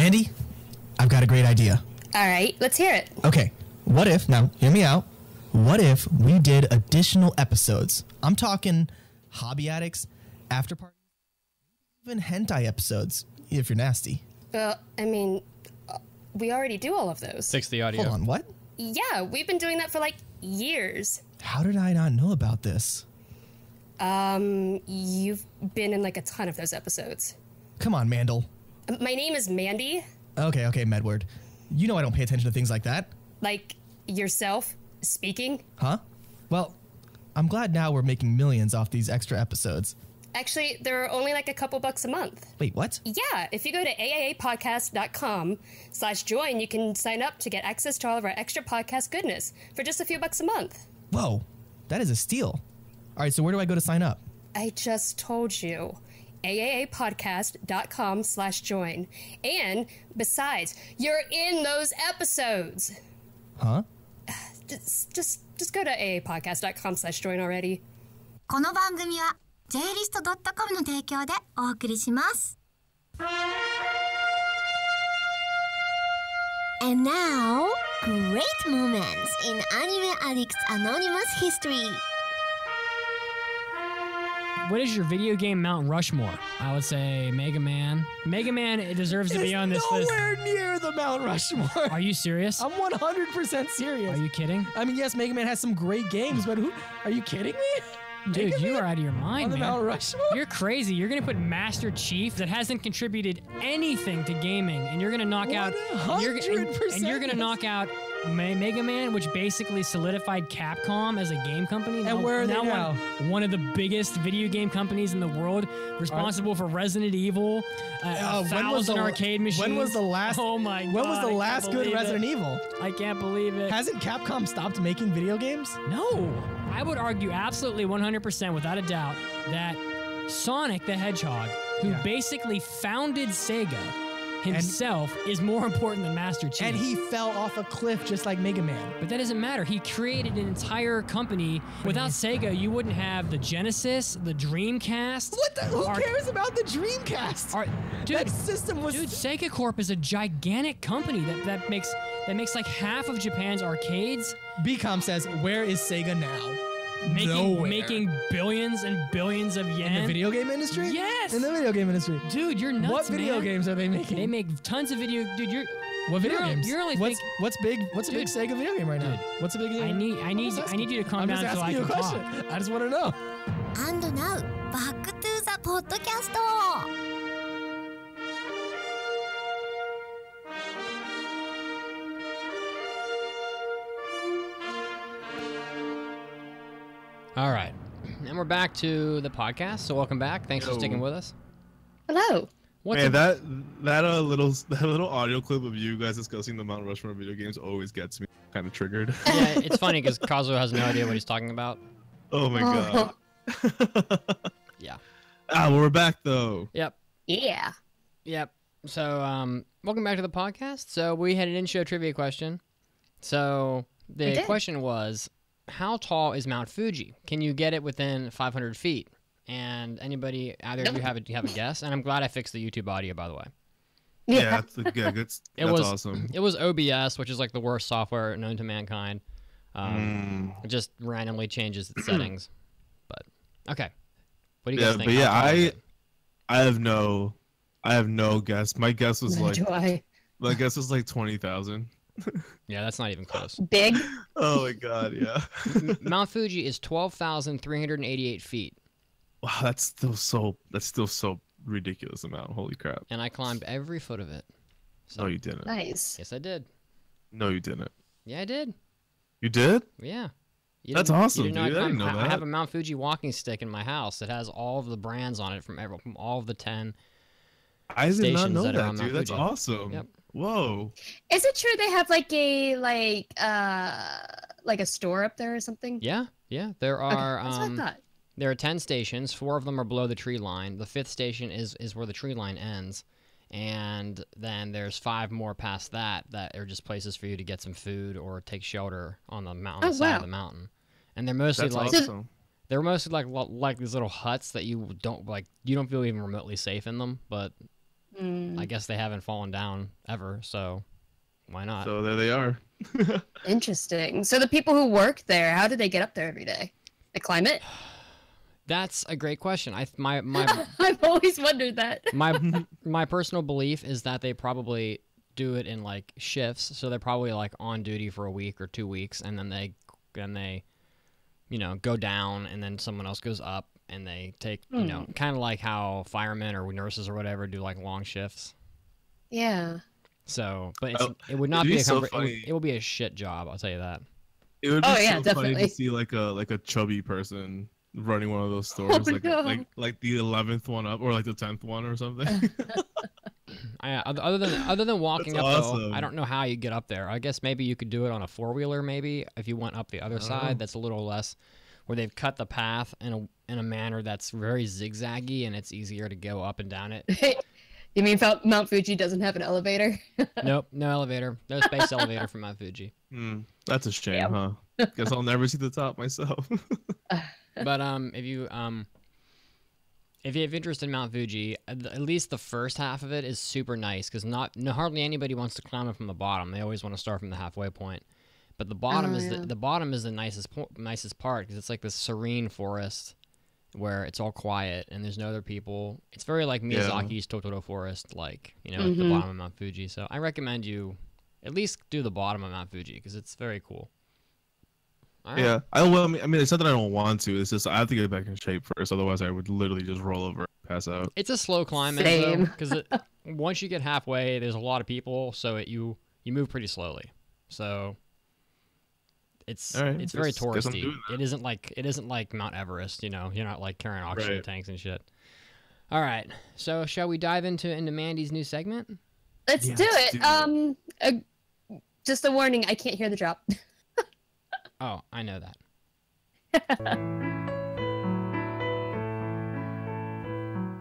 Mandy, I've got a great idea. All right, let's hear it. Okay, what if, now hear me out, what if we did additional episodes? I'm talking hobby addicts, after parties, even hentai episodes, if you're nasty. Well, I mean, we already do all of those. Fix the audio. Hold on, what? Yeah, we've been doing that for like years. How did I not know about this? You've been in like a ton of those episodes. Come on, Mandel. My name is Mandy. Okay, Medward. You know I don't pay attention to things like that. Like yourself speaking. Huh? Well, I'm glad now we're making millions off these extra episodes. Actually, they're only like a couple bucks a month. Wait, what? Yeah, if you go to AAAPodcast.com/join, you can sign up to get access to all of our extra podcast goodness for just a few bucks a month. Whoa, that is a steal. All right, so where do I go to sign up? I just told you. AAAPodcast.com/join. And besides, you're in those episodes. Huh? Just go to AAAPodcast.com/join already. この番組は J-list.com の提供でお送りします。And now, great moments in Anime Addicts Anonymous history. What is your video game Mount Rushmore? I would say Mega Man. Mega Man, it deserves to be on this list. Nowhere near the Mount Rushmore. Are you serious? I'm 100% serious. Are you kidding? I mean, yes, Mega Man has some great games, but are you kidding me? Dude, you are out of your mind, on the man. Mount Rushmore? You're crazy. You're gonna put Master Chief that hasn't contributed anything to gaming, and you're gonna knock out. 100%. And you're gonna knock out Mega Man, which basically solidified Capcom as a game company. And where are they now? One of the biggest video game companies in the world, responsible for Resident Evil, 1,000 arcade machines. When was the last? Oh my God! When was the last good Resident Evil? I can't believe it. Hasn't Capcom stopped making video games? No. I would argue absolutely 100% without a doubt that Sonic the Hedgehog, who basically founded Sega himself, is more important than Master Chief. And he fell off a cliff just like Mega Man. But that doesn't matter. He created an entire company. Without Sega, you wouldn't have the Genesis, the Dreamcast. What the? Who cares about the Dreamcast? Dude, that system was. Dude, Sega Corp is a gigantic company that makes like half of Japan's arcades. BCom says, "Where is Sega now?" Making billions and billions of yen. In the video game industry? Yes! In the video game industry. Dude, you're nuts, What video games are they making? They make tons of video... Dude, What video games? You're only What's a big Sega video game right now? What's a big game? I need you to calm down so I can talk. I just want to know. And now, back to the podcast. All right. And we're back to the podcast. So welcome back. Thanks for sticking with us. Hello. That little audio clip of you guys discussing the Mount Rushmore video games always gets me kind of triggered. Yeah, it's funny because Kazuo has no idea what he's talking about. Oh my god. Yeah. Well, we're back though. Yep. Yeah. Yep. So, welcome back to the podcast. So we had an in-show trivia question. So the question was, how tall is Mount Fuji? Can you get it within 500 feet? And anybody, either of you have a guess? And I'm glad I fixed the YouTube audio, by the way. Yeah, that's awesome. It was OBS, which is like the worst software known to mankind. It just randomly changes its settings. But okay, what do you guys think? But yeah, I have no guess. My guess was my guess was like 20,000. Yeah, that's not even close. Big. Oh my god, yeah. Mount Fuji is 12,388 feet. Wow, that's still so ridiculous amount. Holy crap. And I climbed every foot of it. So, no, you didn't. Nice. Yes, I did. No, you didn't. Yeah, I did. You did? Yeah. That's awesome, dude. I didn't know that. I have a Mount Fuji walking stick in my house that has all of the brands on it from all of the 10 I did not know that that, dude. That's awesome. Yep. Whoa. Is it true they have like a store up there or something? Yeah, yeah. There are that's what I thought. There are 10 stations. 4 of them are below the tree line. The 5th station is where the tree line ends. And then there's 5 more past that are just places for you to get some food or take shelter on the mountain side of the mountain. And they're mostly awesome. They're mostly like these little huts that you don't feel even remotely safe in them, but I guess they haven't fallen down ever, so why not? So there they are. Interesting. So the people who work there, how do they get up there every day? The climate? That's a great question. My I've always wondered that. my personal belief is that they probably do it in like shifts, so they're probably like on duty for a week or 2 weeks, and then they go down, and then someone else goes up, and they take kind of like how firemen or nurses or whatever do like long shifts. Yeah. So, but it would not be a it will be a shit job. I'll tell you that. It would be so definitely. funny to see like a chubby person running one of those stores, like the 11th one up or like the 10th one or something. Other than walking That's up, awesome. though, I don't know how you get up there. I guess maybe you could do it on a 4-wheeler. Maybe if you went up the other side, that's a little less, where they've cut the path in a manner that's very zigzaggy, and it's easier to go up and down it. You mean Mount Fuji doesn't have an elevator? Nope, no elevator, no space elevator for Mount Fuji. That's a shame, huh? Guess I'll never see the top myself. But if you have interest in Mount Fuji, at least the first half of it is super nice, because hardly anybody wants to climb it from the bottom. They always want to start from the halfway point. But the bottom the bottom is the nicest part, because it's like this serene forest where it's all quiet and there's no other people. It's very like Miyazaki's Totoro Forest, like at the bottom of Mount Fuji. So I recommend you at least do the bottom of Mount Fuji, because it's very cool. All right. Yeah, I mean, it's not that I don't want to. It's just I have to get back in shape first. Otherwise, I would literally just roll over and pass out. It's a slow climb, because once you get halfway, there's a lot of people, so you move pretty slowly. So it's very touristy. It isn't like Mount Everest. You're not like carrying oxygen tanks and shit. All right, so shall we dive into Mandy's new segment? Let's do it. Just a warning, I can't hear the drop. Oh, I know that.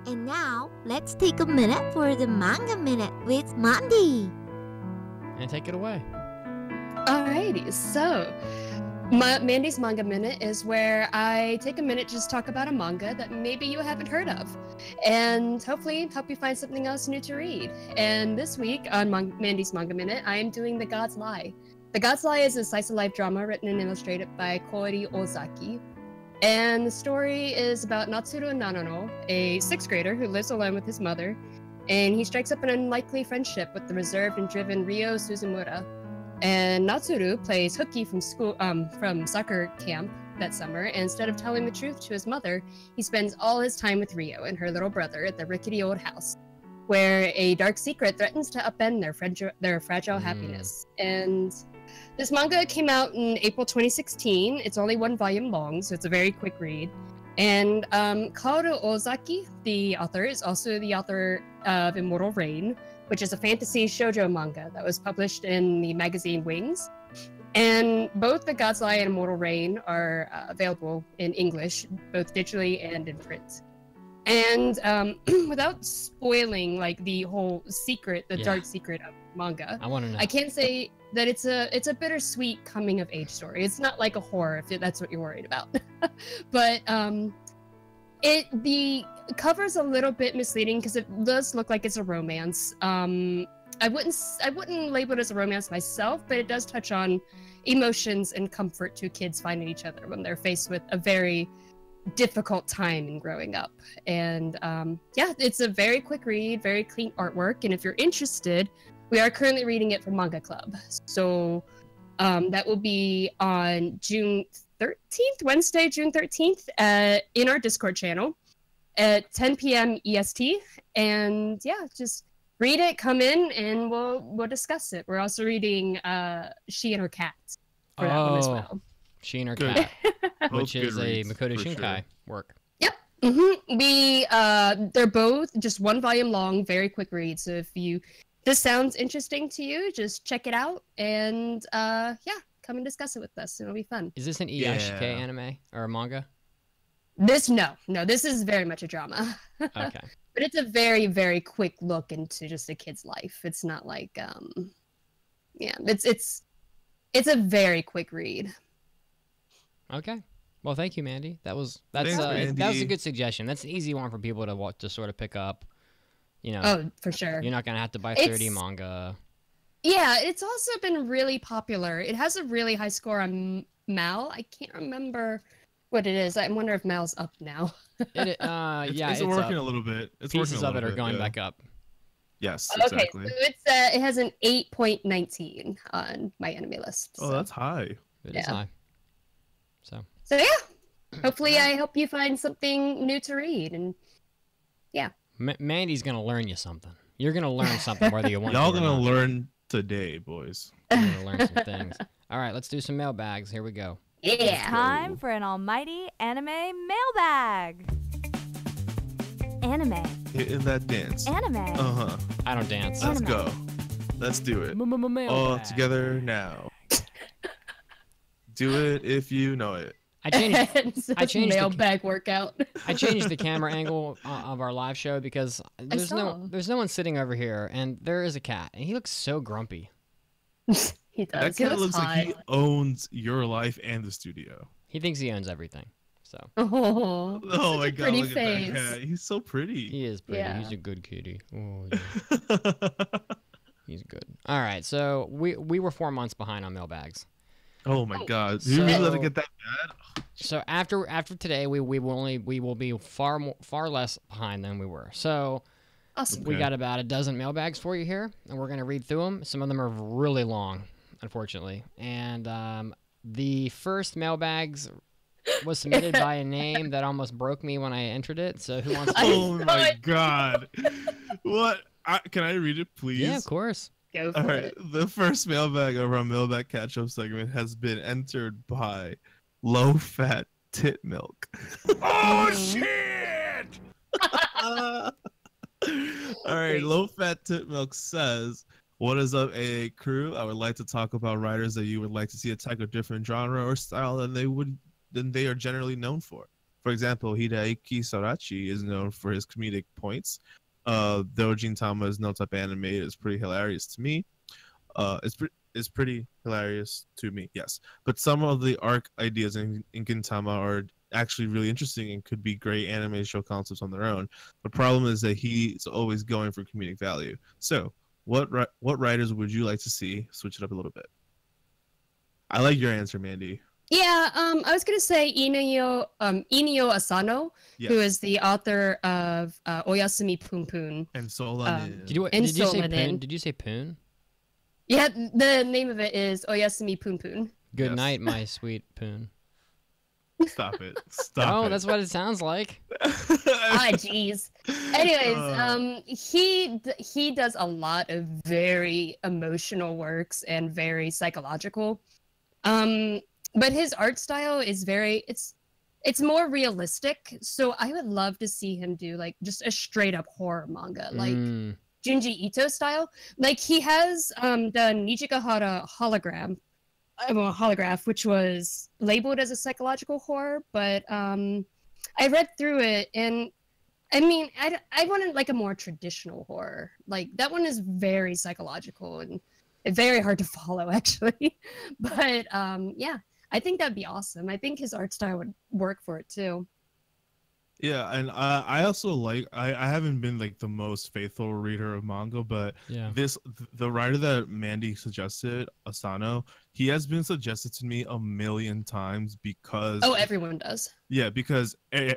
And now, let's take a minute for the Manga Minute with Mandy. And take it away. Alrighty, so Mandy's Manga Minute is where I take a minute to just talk about a manga that maybe you haven't heard of, and hopefully help you find something else new to read. And this week on Mandy's Manga Minute, I am doing The God's Lie. The God's Lie is a slice-of-life drama written and illustrated by Kori Ozaki. And the story is about Natsuru Nanano, a 6th grader who lives alone with his mother, and he strikes up an unlikely friendship with the reserved and driven Ryo Suzumura. And Natsuru plays hooky from soccer camp that summer, and instead of telling the truth to his mother, he spends all his time with Ryo and her little brother at the rickety old house, where a dark secret threatens to upend their fragile happiness. And this manga came out in April 2016. It's only 1 volume long, so it's a very quick read. And Kaoru Ozaki, the author, is also the author of Immortal Rain, which is a fantasy shoujo manga that was published in the magazine Wings. And both The God's Lie and Immortal Rain are available in English, both digitally and in print. And without spoiling like the whole secret, dark secret of manga, I want to know. I can say that it's a bittersweet coming of age story. It's not like a horror if that's what you're worried about, but the cover's a little bit misleading because it does look like it's a romance. I wouldn't label it as a romance myself, but it does touch on emotions and comfort to kids finding each other when they're faced with a very difficult time in growing up. And it's a very quick read, very clean artwork, and if you're interested, we are currently reading it from Manga Club. So that will be on June 13th, Wednesday, June 13th, in our Discord channel at 10 p.m. EST. And just read it, come in, and we'll discuss it. We're also reading She and Her Cat for that one as well. She and Her Cat, which is a Makoto Shinkai work. Yep. They're both just 1 volume long, very quick read. So if this sounds interesting to you, just check it out and come and discuss it with us. It'll be fun. Is this an Iyashike anime or a manga? This is very much a drama. Okay. But it's a very, very quick look into just a kid's life. It's not like it's a very quick read. Okay. Well, thank you, Mandy. That was a good suggestion. That's an easy one for people to sort of pick up. you know. Oh, for sure. You're not gonna have to buy 30 manga. Yeah, it's also been really popular. It has a really high score on Mal. I can't remember what it is. I wonder if Mal's up now. It's working up. a little bit. Pieces of it are going back up. Yes, okay, exactly. so it has an 8.19 on my anime list. Oh, that's high. It is high. So yeah, hopefully I help you find something new to read, and yeah. Mandy's gonna learn you something. You're gonna learn something whether you want. Y'all gonna learn today, boys. You're gonna learn some things. All right, let's do some mailbags. Here we go. Yeah. Time for an almighty anime mailbag. Anime. In that dance. Anime. I don't dance. Let's go. Let's do it. All together now. Do it if you know it. I changed mailbag workout. I changed the camera angle of our live show because there's no one sitting over here, and there is a cat, and he looks so grumpy. He does. That cat looks like he owns your life and the studio. He thinks he owns everything. So. Oh my god! Pretty look face. at that cat. He's so pretty. He is pretty. Yeah. He's a good kitty. Oh, yeah. He's good. All right, so we were 4 months behind on mailbags. Oh my god! Did you really let it get that bad? So after today, we will be far less behind than we were. So awesome. We got about a dozen mailbags for you here, and we're gonna read through them. Some of them are really long, unfortunately. And the first mailbags was submitted by a name that almost broke me when I entered it. So who wants to? Oh my god! What? Can I read it, please? Yeah, of course. Go for it. The first mailbag of our Mailbag Catchup segment has been entered by Low Fat Tit Milk. Oh shit! All right, Low Fat Tit Milk says, "What is up, AA crew? I would like to talk about writers that you would like to see attack a different genre or style than they are generally known for. For example, Hideaki Sarachi is known for his comedic points. Dojin Tama's No Type Anime is pretty hilarious to me. It's pretty hilarious to me, yes. But some of the arc ideas in Gintama are actually really interesting and could be great anime show concepts on their own. The problem is that he's always going for comedic value. So, what writers would you like to see switch it up a little bit?" I like your answer, Mandy. Yeah, I was gonna say Inio Asano, Yes. who is the author of Oyasumi Punpun. And Solanin. Did you say Poon? Did you say Poon? Yeah, the name of it is Oyasumi Punpun. Good Yes. night, my sweet Poon. Stop it. Stop it. That's what it sounds like. Ah, jeez. Anyways, he does a lot of very emotional works and very psychological. But his art style is it's more realistic. So I would love to see him do like just a straight up horror manga, like Junji Ito style. Like he has the Nijikahara holograph, which was labeled as a psychological horror, but I read through it, and I mean, I wanted like a more traditional horror. Like that one is very psychological and very hard to follow, actually. But yeah, I think that'd be awesome. I think his art style would work for it too. Yeah, and I also like I haven't been like the most faithful reader of manga, but the writer that Mandy suggested, Asano, he has been suggested to me a million times because everyone does. Yeah, because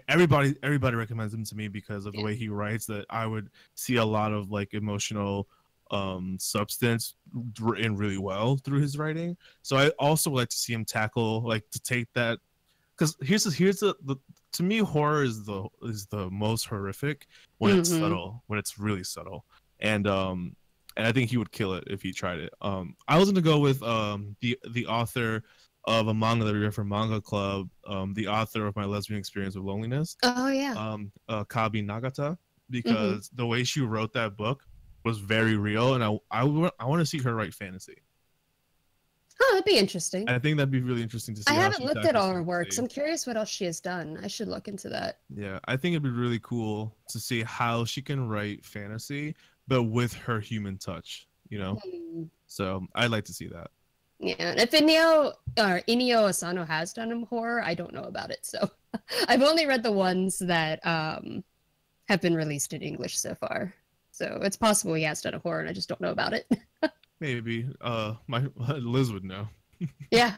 everybody recommends him to me because of the way he writes. That I would see a lot of like emotional substance in really well through his writing. So I also like to see him to take that, because here's the to me, horror is the most horrific when it's subtle, when it's really subtle, and I think he would kill it if he tried it. I was gonna go with the author of a manga that we read from Manga Club, the author of My Lesbian Experience with Loneliness. Oh yeah. Kabi Nagata, because the way she wrote that book was very real, and I want to see her write fantasy. Oh, that'd be interesting. I think that'd be really interesting to see. I haven't looked at all her works. I'm curious what else she has done. I should look into that. Yeah, I think it'd be really cool to see how she can write fantasy, but with her human touch, you know? So I'd like to see that. Yeah, and if Inio Asano has done horror, I don't know about it. So I've only read the ones that have been released in English so far. So it's possible he has done a horror, and I just don't know about it. Maybe. My Liz would know. Yeah.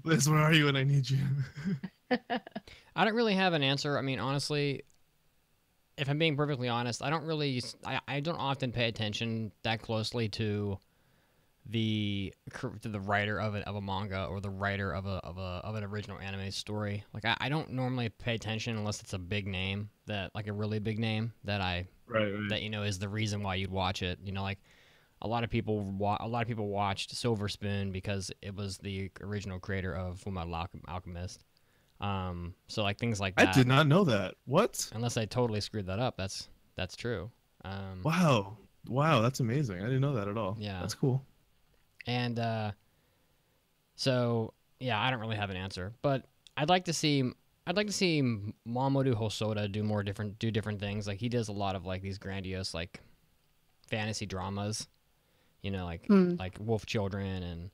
Liz, where are you when I need you? I don't really have an answer. I mean, honestly, if I'm being perfectly honest, I don't often pay attention that closely to the writer of a manga or the writer of an original anime story. Like I don't normally pay attention unless it's a big name, that like a really big name that right. that is the reason why you'd watch it. Like a lot of people watched Silver Spoon because it was the original creator of Fullmetal Alchemist. So like things like that. I did not know that. What? Unless I totally screwed that up. That's true. Wow, that's amazing. I didn't know that at all. Yeah, that's cool. And so yeah, I don't really have an answer, but I'd like to see Mamoru Hosoda do different things. Like he does a lot of like these grandiose like fantasy dramas, like Wolf Children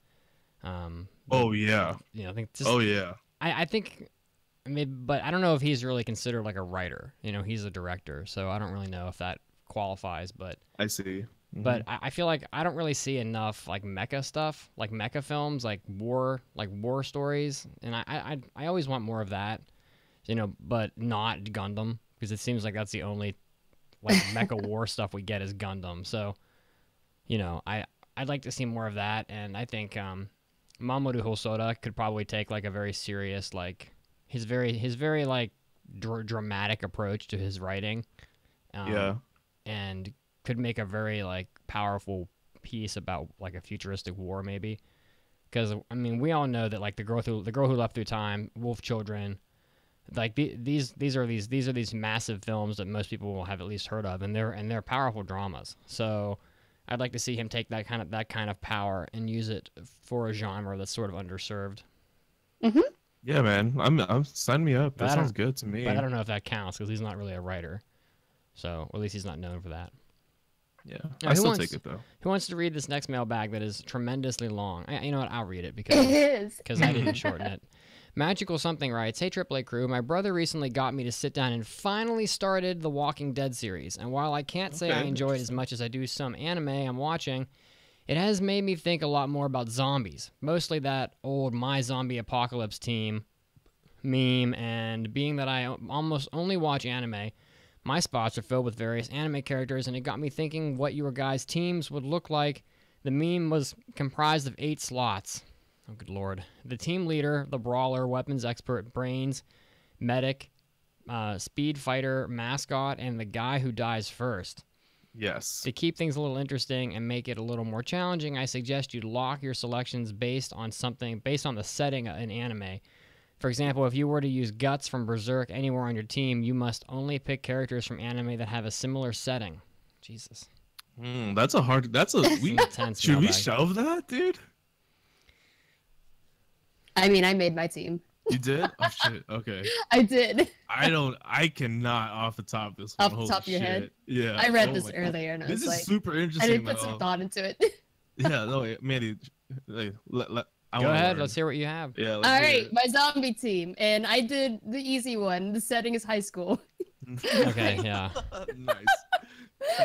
and oh yeah, I think just, oh yeah. I think maybe, but I don't know if he's really considered like a writer. He's a director, so I don't really know if that qualifies. But I see. Mm-hmm. But I feel like I don't really see enough like mecha stuff, like mecha films, like war stories, and I always want more of that, but not Gundam, because it seems like that's the only like mecha war stuff we get is Gundam. So, I'd like to see more of that, and I think Mamoru Hosoda could probably take like a very serious, like his very like dramatic approach to his writing, and could make a very like powerful piece about like a futuristic war, maybe. Because I mean, we all know that like the girl who left through time, Wolf Children, like these are massive films that most people will have at least heard of, and they're powerful dramas. So I'd like to see him take that kind of power and use it for a genre that's sort of underserved. Mm-hmm. Yeah, man, I'm sign me up. That sounds good to me. But I don't know if that counts because he's not really a writer, or at least he's not known for that. Yeah, I still take it though. Who wants to read this next mailbag that is tremendously long? You know what? I'll read it because I didn't shorten it. Magical Something writes, "Hey AAA crew, my brother recently got me to sit down and finally started the Walking Dead series. And while I can't say I enjoy it as much as I do some anime I'm watching, it has made me think a lot more about zombies. Mostly that old My Zombie Apocalypse team meme, and being that I almost only watch anime, my spots are filled with various anime characters, and it got me thinking what your guys' teams would look like. The meme was comprised of 8 slots. Oh, good lord. The team leader, the brawler, weapons expert, brains, medic, speed fighter, mascot, and the guy who dies first. Yes. To keep things a little interesting and make it a little more challenging, I suggest you lock your selections based on the setting in anime. For example, if you were to use Guts from Berserk anywhere on your team, you must only pick characters from anime that have a similar setting." Jesus. That's a intense. Should we shelve that, dude? I mean, I made my team. You did? Oh shit. Okay. I did. I cannot off the top of this one. Off the top of your head? Yeah. I read this earlier and I was this like, is super interesting. I didn't put some thought into it. Yeah, no, Mandy, go ahead. Let's hear what you have. Yeah. All right, my zombie team, and I did the easy one. The setting is high school. Okay. Yeah. Nice.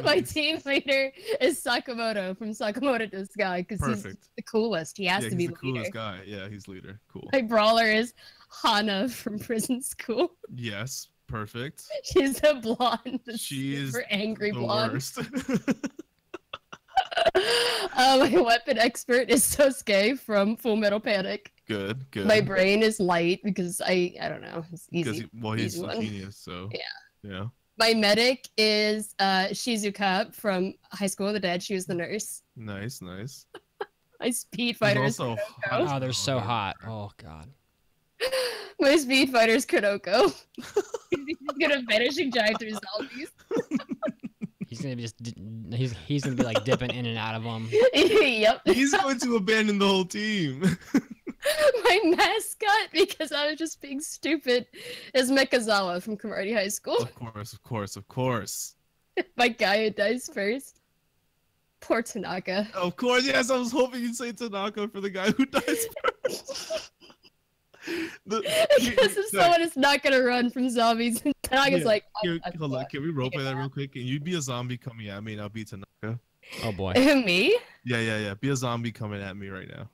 My team leader is Sakamoto from Sakamoto to the Sky because he's the coolest. He has to be the leader. coolest guy. Yeah, he's leader. Cool. My brawler is Hana from Prison School. Yes, perfect. She's a blonde. She is super angry the blonde. worst. My weapon expert is Sosuke from Full Metal Panic. Good. My brain is light because I don't know. It's easy. He's a genius, so yeah. My medic is Shizuka from High School of the Dead. She was the nurse. Nice. My speed fighter is also Oh, they're so hot. Oh god. My speed fighter is Kuroko. He's gonna vanishing drive through zombies. He's gonna be like dipping in and out of them. Yep. He's going to abandon the whole team. My mascot, because I was just being stupid, is Mekazawa from Karate High School. Of course. My guy who dies first. Poor Tanaka. Of course, yes. I was hoping you'd say Tanaka for the guy who dies first. Because if someone is not gonna run from zombies and Tanaka's like, hold on, can we roleplay that real quick? Can you be a zombie coming at me and I'll be Tanaka? Oh boy. Me? Yeah. Be a zombie coming at me right now.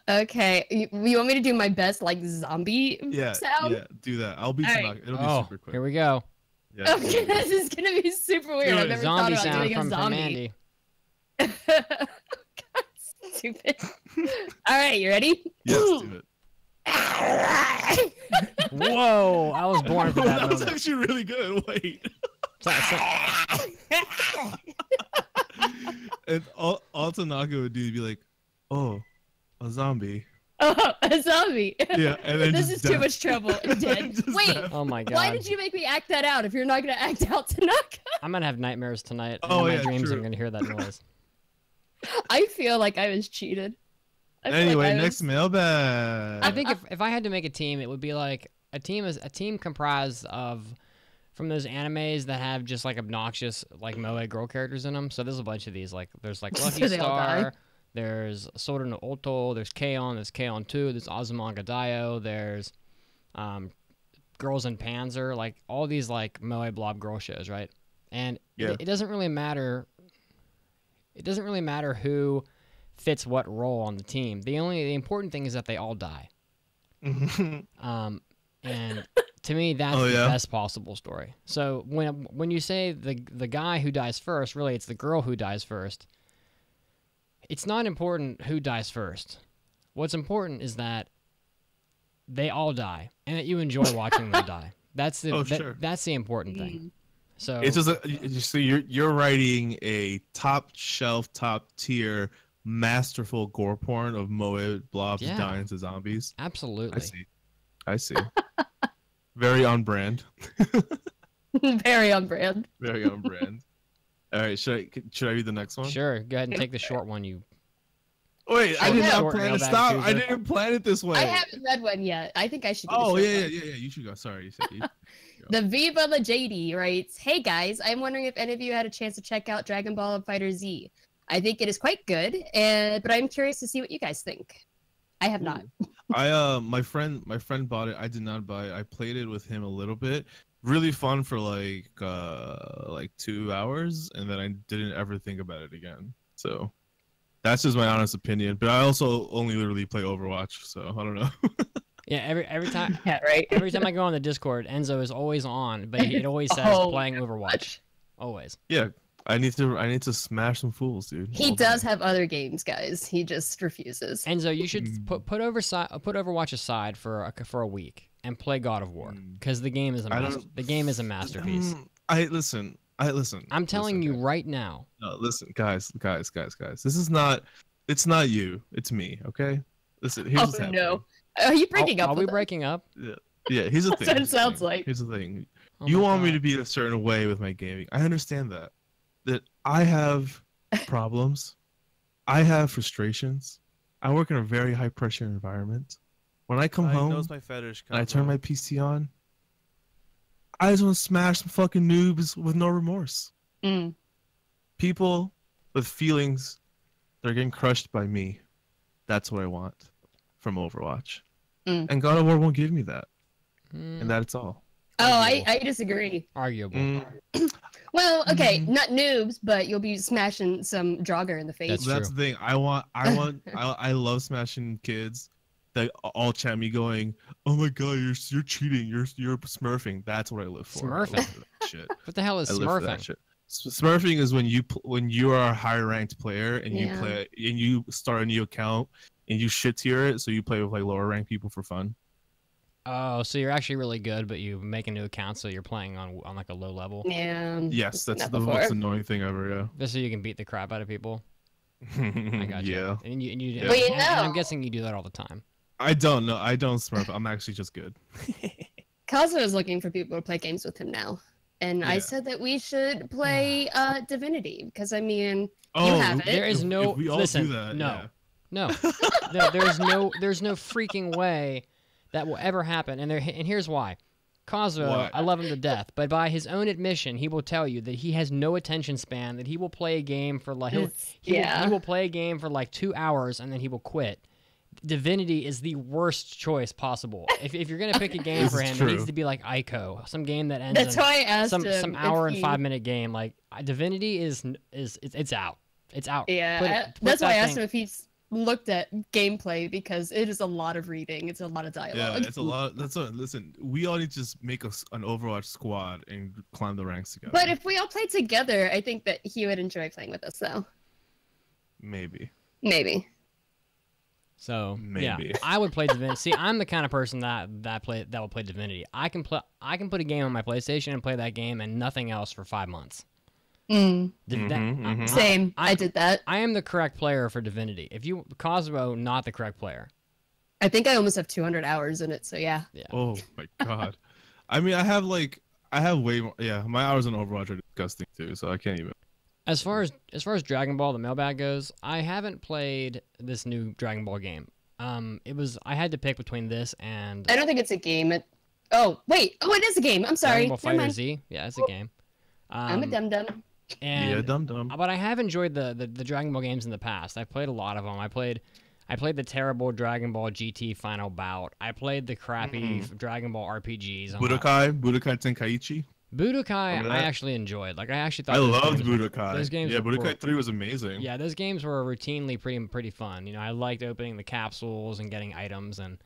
Okay. You want me to do my best like zombie sound? Yeah, do that. I'll be Tanaka. It'll be super quick. Here we go. Yeah. Okay, this is gonna be super weird. I've never Zombie thought about sound doing a from zombie. Mandy. God, stupid. All right, you ready? Yes, do it. Whoa! I was born for that That was moment. actually really good. Wait. And all Tanaka would do is be like, "Oh, a zombie." Oh, a zombie. Yeah, and then this just is too much trouble. Dead. Wait, Oh my god. why did you make me act that out if you're not gonna act out Tanaka? I'm gonna have nightmares tonight. And Oh, in my yeah, dreams, true. I'm gonna hear that noise. I feel like I was cheated. I feel Anyway, like I next was... mailbag. I think if I had to make a team, it would be like a team comprised of from those animes that have just like obnoxious like moe girl characters in them. So there's a bunch of these. Like there's like Lucky So they all die? Star, there's Sword no Oto, there's K-On!, there's K-On! 2, there's Azumanga Daioh, there's Girls in Panzer, like all these like moe blob girl shows, right? And it doesn't really matter. It doesn't really matter who fits what role on the team. The important thing is that they all die. And to me, that's the best possible story. So when you say the guy who dies first, really it's the girl who dies first. It's not important who dies first. What's important is that they all die and that you enjoy watching them die. That's the that's the important thing. So it's just so you're writing a top shelf, top tier, masterful gore porn of moe blobs dying to zombies. Absolutely. I see. Very on brand. Very on brand. Very on brand. All right, should I read the next one? Sure. Go ahead and take the short one. You. Wait, I did not plan to stop. I didn't plan it this way. I haven't read one yet. I think I should. Oh yeah. You should go. Sorry, you go. The Viva La JD writes, "Hey guys, I'm wondering if any of you had a chance to check out Dragon Ball Fighter Z. I think it is quite good, but I'm curious to see what you guys think. I have not. My friend bought it. I did not buy it. I played it with him a little bit. Really fun for like 2 hours, and then I didn't ever think about it again. So that's just my honest opinion. But I also only literally play Overwatch, so I don't know." Yeah, every time. Yeah, right. Every time I go on the Discord, Enzo is always on, but it always says playing Overwatch. Always. Yeah, I need to smash some fools, dude. He does have other games, guys. He just refuses. Enzo, you should put Overwatch aside for a week and play God of War because the game is a masterpiece. Listen. I'm telling you right now. No, listen, guys. This is not. It's not you. It's me. Okay. Listen. Here's what's happening. No. Are you breaking up? Are we breaking up? Yeah. Here's the thing. That's what it sounds like. Here's the thing. Oh You my want me God. to be a certain way with my gaming. I understand that. That I have problems. I have frustrations. I work in a very high pressure environment. When I come home knows my fetish and I turn my PC on, I just want to smash some fucking noobs with no remorse. Mm. People with feelings that are getting crushed by me. That's what I want from Overwatch. Mm. And God of War won't give me that. And that's all. Oh, I disagree. Arguable. Well, okay, not noobs, but you'll be smashing some jogger in the face. That's the thing. I love smashing kids that all chat me going, "Oh my god, you're cheating. You're smurfing." That's what I live for. Smurfing? I live for that shit. What the hell is I live for that smurfing? shit. Smurfing is when you are a higher ranked player and you play and you start a new account and you shit tier it, so you play with like lower ranked people for fun. Oh, so you're actually really good, but you make a new account, so you're playing on like a low level. Yeah. Yes, that's not the before. most annoying thing ever. Yeah. Just so you can beat the crap out of people. I got you. Yeah. And you Well, you and I'm know. guessing you do that all the time. I don't know. I don't smurf. I'm actually just good. Kazuo is looking for people to play games with him now. And I Yeah. said that we should play Divinity, because I mean, you Oh, have it. There is no. If we all listen, do that, no, yeah. no. There's no freaking way that will ever happen. And here's why. Kazuo, Why? I love him to death, but by his own admission, he will tell you that he has no attention span. That he will play a game for like he will play a game for like 2 hours and then he will quit. Divinity is the worst choice possible. If you're gonna pick a game for him, it needs to be like Ico, some game that ends. That's why I asked some hour and 5 minute game. Like Divinity it's out. It's out. Yeah, that's why I asked him if he's looked at gameplay, because it is a lot of reading. It's a lot of dialogue. Yeah, it's a lot. Listen, we all need to just make an Overwatch squad and climb the ranks together. But if we all play together, I think that he would enjoy playing with us, though. Maybe. So Maybe. yeah, I would play Divinity. See, I'm the kind of person that will play Divinity. I can put a game on my PlayStation and play that game and nothing else for 5 months. Same. I did that. I am the correct player for Divinity. If you Cosmo, not the correct player. I think I almost have 200 hours in it. So yeah. Oh my god. I mean, I have way more. Yeah, my hours in Overwatch are disgusting too. So I can't even. As far as Dragon Ball, the Mailbag goes, I haven't played this new Dragon Ball game. I had to pick between this and. I don't think it's a game. It is a game. I'm sorry. Dragon Ball Fighter Z. Yeah, it's a game. I'm a dum-dum. Dum-dum. But I have enjoyed the Dragon Ball games in the past. I played a lot of them. I played the terrible Dragon Ball GT Final Bout. I played the crappy Dragon Ball RPGs. Budokai Tenkaichi. Budokai, I actually enjoyed. Like I actually thought I loved Budokai. Those games, Budokai 3 was amazing. Yeah, those games were routinely pretty fun. You know, I liked opening the capsules and getting items and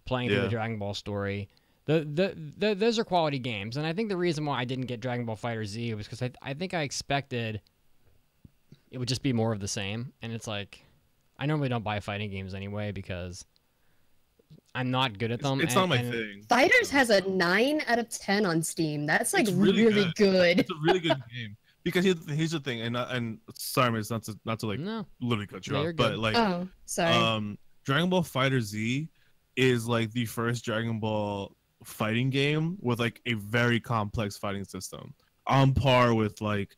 playing through the Dragon Ball story. Those are quality games, and I think the reason why I didn't get Dragon Ball Fighter Z was because I think I expected it would just be more of the same, and it's like I normally don't buy fighting games anyway because I'm not good at them. It's not my thing. Fighters has a 9 out of 10 on Steam. That's like really good. It's a really good game. Because here's the thing, and sorry, it's not to like literally cut you off, but like, Dragon Ball Fighter Z is like the first Dragon Ball fighting game with like a very complex fighting system, on par with like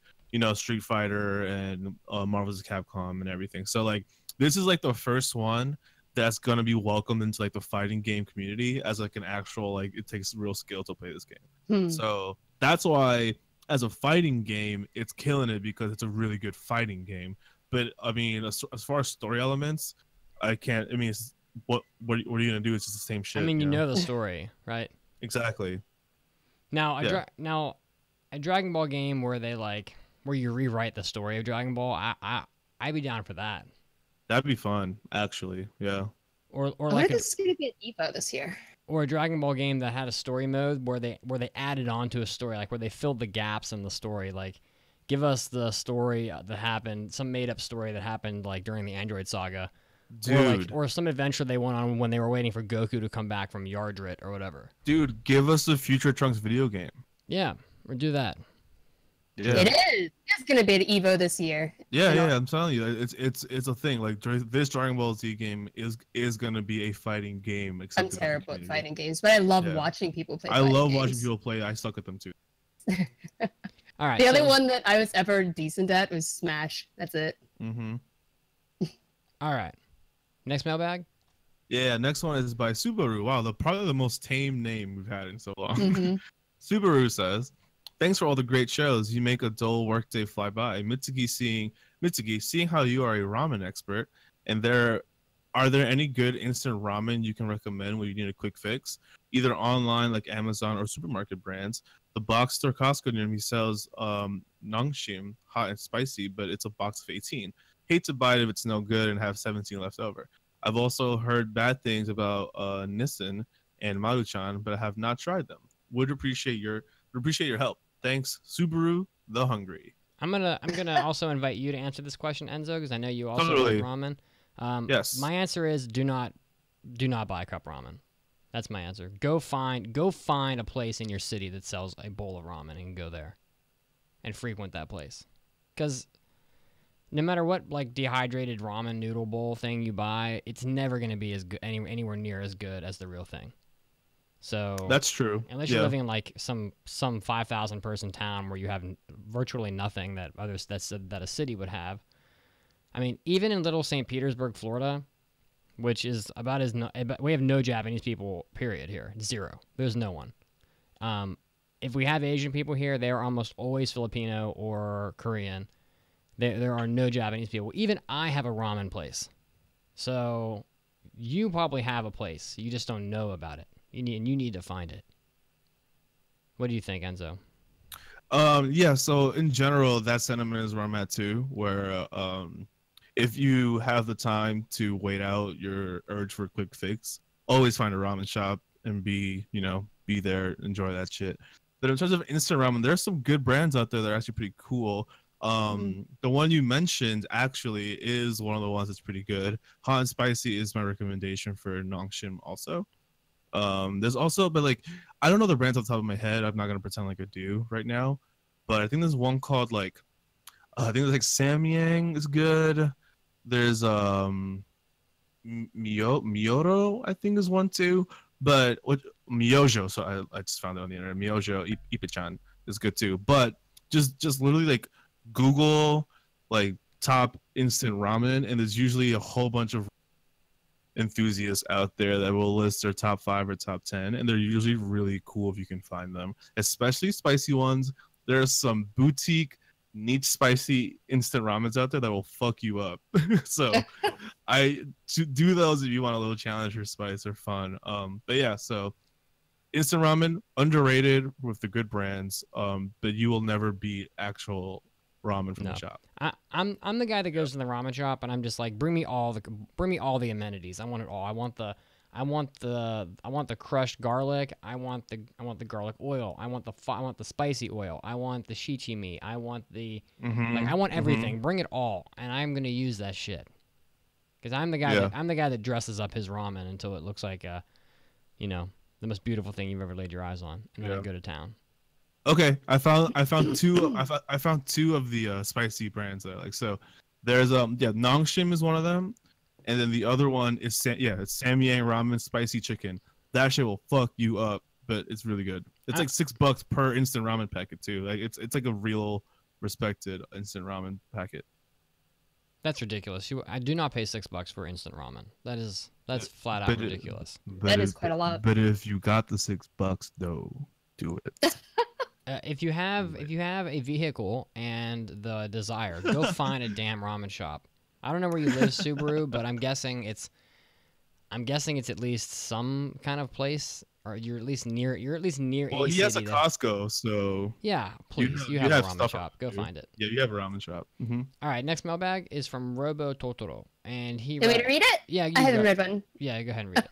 Street Fighter and Marvel vs. Capcom and everything. So like this is like the first one that's gonna be welcomed into like the fighting game community as like an actual like it takes real skill to play this game. So that's why as a fighting game it's killing it, because it's a really good fighting game. But I mean, as far as story elements, I can't. I mean, it's, what are you gonna do? It's just the same shit. I mean, you know the story, right? Exactly. Now, a Dragon Ball game where you rewrite the story of Dragon Ball, I'd be down for that. That'd be fun, actually. Yeah. Or like this is gonna be an Evo this year. Or a Dragon Ball game that had a story mode where they added on to a story, like where they filled the gaps in the story. Like, give us the story that happened, some made up story that happened like during the Android saga. Dude. Or some adventure they went on when they were waiting for Goku to come back from Yardrit or whatever. Dude, give us a Future Trunks video game. Yeah, or do that. Yeah. It is. It's gonna be an Evo this year. Yeah, I'm telling you, it's a thing. Like this Dragon Ball Z game is gonna be a fighting game. I'm terrible at fighting games, but I love watching people play. I love watching people play. I suck at them too. All right. The only one that I was ever decent at was Smash. That's it. All right. Next mailbag? Yeah, next one is by Subaru. Wow, probably the most tame name we've had in so long. Subaru says, "Thanks for all the great shows. You make a dull workday fly by. Mitsugi, seeing how you are a ramen expert, and are there any good instant ramen you can recommend when you need a quick fix? Either online like Amazon or supermarket brands. The box store Costco near me sells Nongshim, hot and spicy, but it's a box of 18. Hate to buy it if it's no good and have 17 left over. I've also heard bad things about Nissan and Maruchan, but I have not tried them. Would appreciate your help. Thanks, Subaru the Hungry." I'm gonna also invite you to answer this question, Enzo, because I know you also like ramen. Yes. My answer is do not buy cup ramen. That's my answer. Go find a place in your city that sells a bowl of ramen and go there, and frequent that place, because no matter what like dehydrated ramen noodle bowl thing you buy, it's never gonna be as good anywhere near as good as the real thing. So that's true. Unless you're living in like some 5,000 person town where you have virtually nothing that a city would have. I mean, even in Little St. Petersburg, Florida, which is about we have no Japanese people. Period. Here, zero. There's no one. If we have Asian people here, they are almost always Filipino or Korean. There are no Japanese people. Even I have a ramen place. So you probably have a place. You just don't know about it. You need to find it. What do you think, Enzo? Yeah, so in general, that sentiment is where I'm at too, where if you have the time to wait out your urge for a quick fix, always find a ramen shop and be there, enjoy that shit. But in terms of instant ramen, there's some good brands out there that are actually pretty cool. The one you mentioned actually is one of the ones that's pretty good. Hot and spicy is my recommendation for Nongshim also. There's also, but like, I don't know the brands off the top of my head. I'm not gonna pretend like I do right now, but I think there's one called like, I think there's like Samyang is good. There's Miyoto, I think is one too. But what Miyojo? So I just found it on the internet. Miyojo Ipichan is good too. But just literally like Google like top instant ramen, and there's usually a whole bunch of enthusiasts out there that will list their top 5 or top 10, and they're usually really cool if you can find them, especially spicy ones. There's some boutique niche spicy instant ramens out there that will fuck you up. So I do those if you want a little challenge for spice or fun. But yeah, so instant ramen underrated with the good brands, but you will never beat actual ramen from the shop. I'm the guy that goes to the ramen shop and I'm just like, bring me all the amenities. I want it all. I want the crushed garlic. I want the garlic oil. I want the spicy oil. I want the shichimi. I want the I want everything. Bring it all, and I'm gonna use that shit. Because I'm the guy that dresses up his ramen until it looks like the most beautiful thing you've ever laid your eyes on, and then I go to town. Okay, I found two. I found two of the spicy brands that I like. So there's Nongshim is one of them, and then the other one is it's Samyang ramen spicy chicken. That shit will fuck you up, but it's really good. It's like $6 per instant ramen packet too. Like it's like a real respected instant ramen packet. That's ridiculous. I do not pay $6 for instant ramen. That's flat out ridiculous. That is quite a lot. But if you got the $6 though, do it. If you have a vehicle and the desire, go find a damn ramen shop. I don't know where you live, Subaru, but I'm guessing it's at least some kind of place, or you're at least near. Well, he has a Costco, so yeah. Please, you have a ramen shop. Go find it. Yeah, you have a ramen shop. Mm-hmm. All right, next mailbag is from Robo Totoro, and he. Want me to read it? Yeah, I haven't read one. Yeah, go ahead and read it.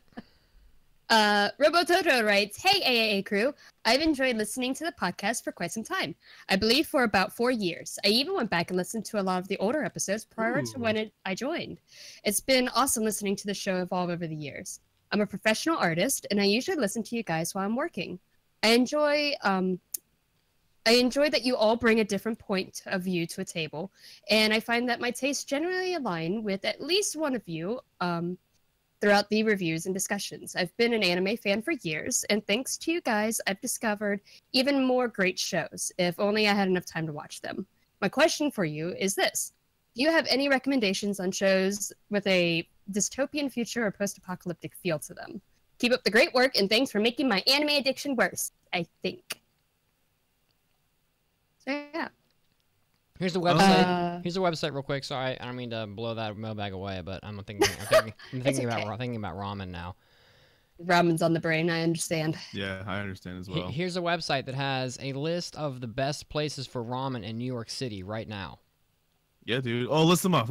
Robototo writes, "Hey AAA crew, I've enjoyed listening to the podcast for quite some time. I believe for about 4 years. I even went back and listened to a lot of the older episodes prior to when I joined. It's been awesome listening to the show evolve over the years. I'm a professional artist, and I usually listen to you guys while I'm working. I enjoy that you all bring a different point of view to a table, and I find that my tastes generally align with at least one of you throughout the reviews and discussions. I've been an anime fan for years, and thanks to you guys, I've discovered even more great shows, if only I had enough time to watch them. My question for you is this. Do you have any recommendations on shows with a dystopian future or post-apocalyptic feel to them? Keep up the great work, and thanks for making my anime addiction worse, I think." So, yeah. Here's the website. Here's the website, real quick. Sorry, I don't mean to blow that mailbag away, but I'm thinking about ramen now. Ramen's on the brain. I understand. Yeah, I understand as well. Here's a website that has a list of the best places for ramen in New York City right now. Yeah, dude. Oh, list them off.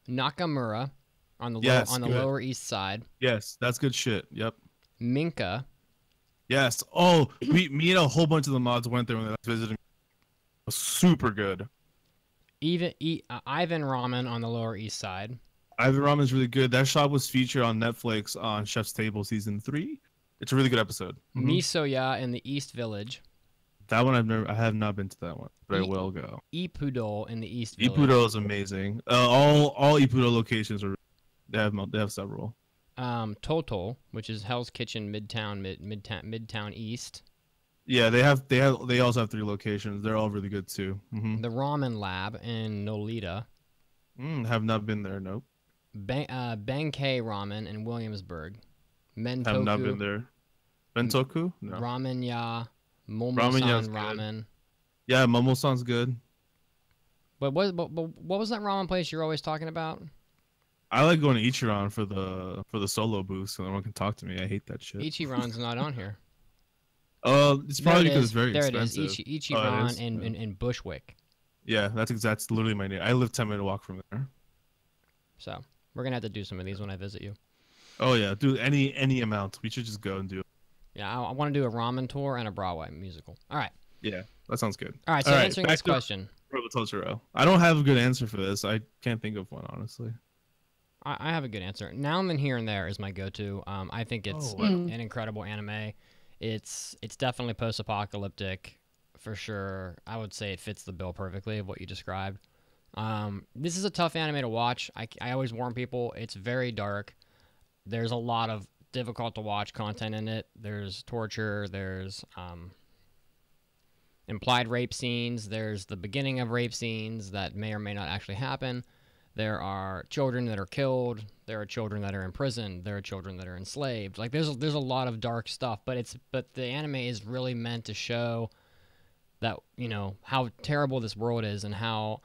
Nakamura on the Lower East Side. Yes, that's good shit. Yep. Minka. Yes. Oh, me and a whole bunch of the mods went there when they were visiting. Super good. Ivan Ramen on the Lower East Side. Ivan Ramen is really good. That shop was featured on Netflix on Chef's Table season 3. It's a really good episode. Misoya in the East Village. That one I have not been to that one, but I will go. Ippudo in the East Village. Ippudo is amazing. All Ippudo locations they have several. Total, which is Hell's Kitchen Midtown East. Yeah, they also have 3 locations. They're all really good too. The Ramen Lab in Nolita. Have not been there. Nope. Benkei Ramen in Williamsburg. Mentoku. Have not been there. Bentoku? No. Ramen Ya. Momo-san Ramen. Yeah, Momo-san's good. But what was that ramen place you're always talking about? I like going to Ichiran for the solo boost, so no one can talk to me. I hate that shit. Ichiran's not on here. It's probably because it's very there expensive. There it is. Ichiran in Bushwick. Yeah, that's literally my name. I live 10-minute walk from there. So we're gonna have to do some of these when I visit you. Oh yeah, do any amount. We should just go and do it. Yeah, I want to do a ramen tour and a Broadway musical. All right. Yeah, that sounds good. All right, so answering this question. I don't have a good answer for this. I can't think of one, honestly. I have a good answer. Now and Then Here and There is my go-to. I think it's an incredible anime. It's definitely post-apocalyptic, for sure. I would say it fits the bill perfectly of what you described. This is a tough anime to watch. I always warn people, it's very dark. There's a lot of difficult to watch content in it. There's torture, there's implied rape scenes, there's the beginning of rape scenes that may or may not actually happen. There are children that are killed, there are children that are imprisoned, there are children that are enslaved. Like there's a lot of dark stuff, but the anime is really meant to show that, you know, how terrible this world is and how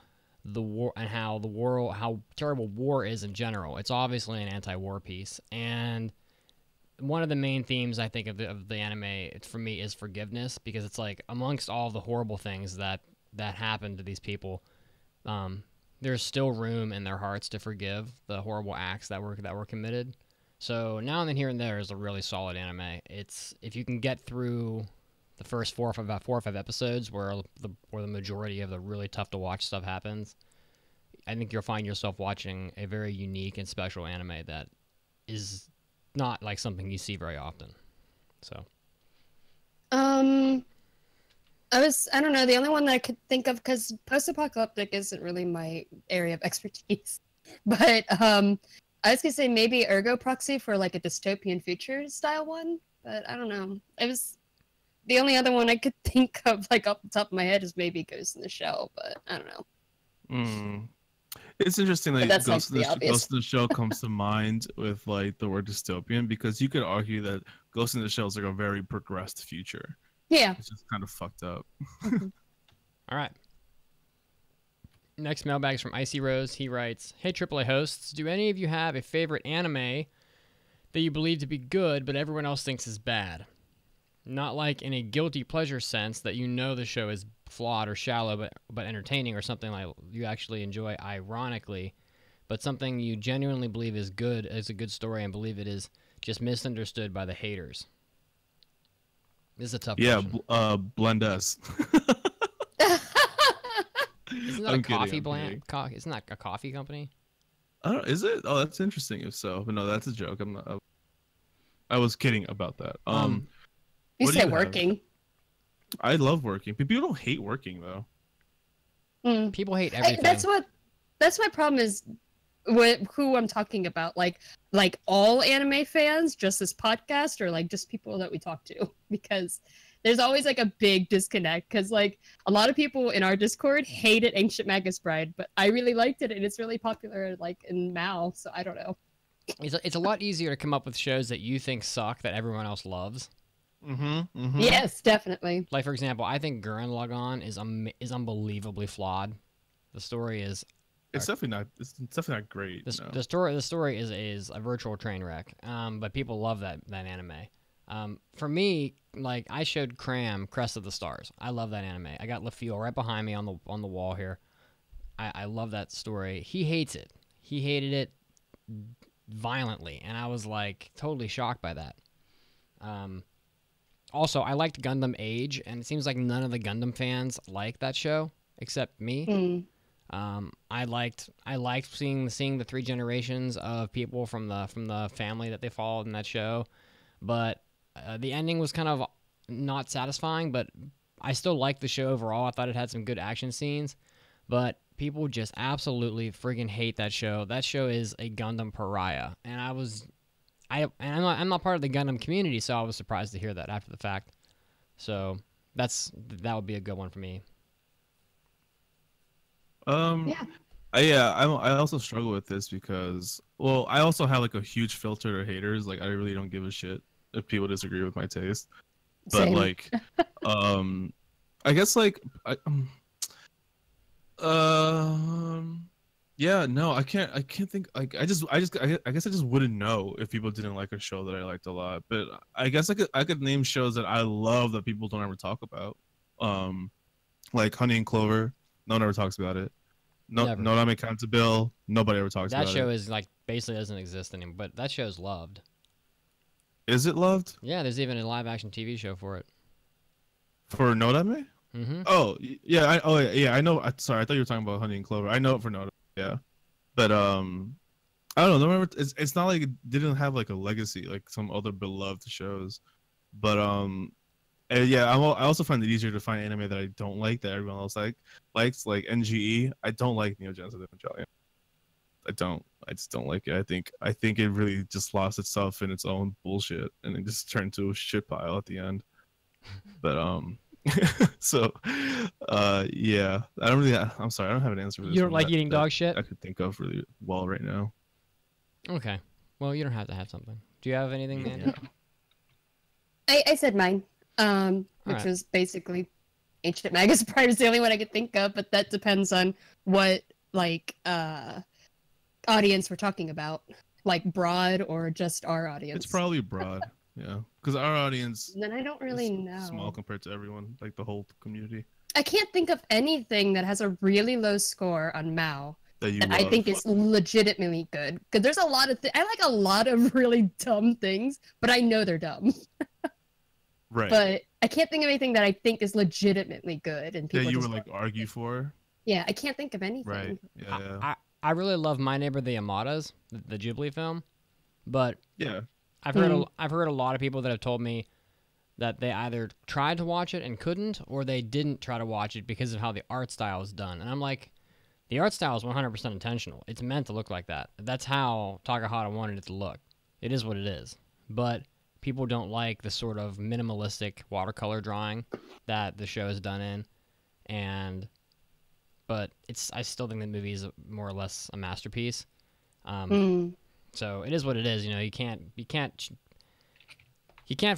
how terrible war is in general. It's obviously an anti-war piece, and one of the main themes I think of the anime for me is forgiveness, because it's like amongst all the horrible things that happen to these people, there's still room in their hearts to forgive the horrible acts that were committed. So Now and Then Here and There is a really solid anime. It's, if you can get through the first about 4 or 5 episodes where the majority of the really tough to watch stuff happens, I think you'll find yourself watching a very unique and special anime that is not like something you see very often. So I don't know, the only one that I could think of, because post-apocalyptic isn't really my area of expertise, but I was gonna say maybe Ergo Proxy for like a dystopian future style one, but I don't know. It was the only other one I could think of, like off the top of my head, is maybe Ghost in the Shell, but I don't know. It's interesting that Ghost in the Shell comes to mind with like the word dystopian, because you could argue that Ghost in the Shell is like a very progressed future. Yeah. It's just kind of fucked up. All right. Next mailbag's from Icy Rose. He writes, "Hey AAA hosts, do any of you have a favorite anime that you believe to be good but everyone else thinks is bad? Not like in a guilty pleasure sense that you know the show is flawed or shallow but entertaining, or something like you actually enjoy ironically, but something you genuinely believe is good, as a good story, and believe it is just misunderstood by the haters." This is a tough question. Yeah, Blend S. Isn't that a coffee blend? Isn't that a coffee company? I don't. Is it? Oh, that's interesting. If so, but no, that's a joke. I'm not. I was kidding about that. You said working. I love working. People don't hate working though. People hate everything. That's my problem is with who I'm talking about. Like all anime fans, just this podcast, or like just people that we talk to, because there's always like a big disconnect, because like a lot of people in our Discord hated Ancient Magus Bride, but I really liked it and it's really popular like in Mal, so I don't know. It's a lot easier to come up with shows that you think suck that everyone else loves. Yes, definitely. Like for example, I think Gurren Lagann is unbelievably flawed. The story is It's definitely not great. The story is a virtual train wreck. But people love that anime. For me, like I showed Cram Crest of the Stars. I love that anime. I got LaFille right behind me on the wall here. I love that story. He hates it. He hated it violently, and I was like totally shocked by that. Also, I liked Gundam Age, and it seems like none of the Gundam fans like that show except me. I liked seeing the 3 generations of people from the family that they followed in that show, but the ending was kind of not satisfying. But I still liked the show overall. I thought it had some good action scenes, but people just absolutely friggin' hate that show. That show is a Gundam pariah, and I'm not part of the Gundam community, so I was surprised to hear that after the fact. So that would be a good one for me. I also struggle with this because, well, I also have like a huge filter of haters. Like I really don't give a shit if people disagree with my taste. But Same. like, I guess like, Yeah, no, I can't think. Like, I guess I just wouldn't know if people didn't like a show that I liked a lot. But I guess I could name shows that I love that people don't ever talk about. Like Honey and Clover. No one ever talks about it. No, Never. No Name Counts a Bill. Nobody ever talks That about it. show is like basically doesn't exist anymore. But that show's loved. Is it loved? Yeah, there's even a live action TV show for it. For No Name? Mm-hmm. Oh yeah, I know. Sorry, I thought you were talking about Honey and Clover. I know it for No Name. Yeah, but I don't know. Remember, it's not like it didn't have like a legacy like some other beloved shows. But yeah, I also find it easier to find anime that I don't like that everyone else likes, like NGE. I don't like Neo Genesis Evangelion. I just don't like it. I think it really just lost itself in its own bullshit, and it just turned to a shit pile at the end. But so yeah, I'm sorry, I don't have an answer for this. You don't like eating dog shit? I could think of really well right now. Okay, well, you don't have to have something. Do you have anything, Mandy? I said mine, which was basically Ancient Magus Prime is the only one I could think of, but that depends on what like audience we're talking about, like broad or just our audience. It's probably broad, yeah, because our audience. Then I don't really know. Small compared to everyone, like the whole community. I can't think of anything that has a really low score on Mao that I think is legitimately good. Because there's a lot of I like a lot of really dumb things, but I know they're dumb. Right. But I can't think of anything that I think is legitimately good and people that you just would like argue for. Yeah, I can't think of anything. Right. Yeah. I really love My Neighbor the Yamadas, the Ghibli film, but yeah, I've heard a lot of people that have told me that they either tried to watch it and couldn't, or they didn't try to watch it because of how the art style is done. And I'm like, the art style is 100% intentional. It's meant to look like that. That's how Takahata wanted it to look. It is what it is. But people don't like the sort of minimalistic watercolor drawing that the show is done in, but I still think the movie is more or less a masterpiece. So it is what it is. You know, you can't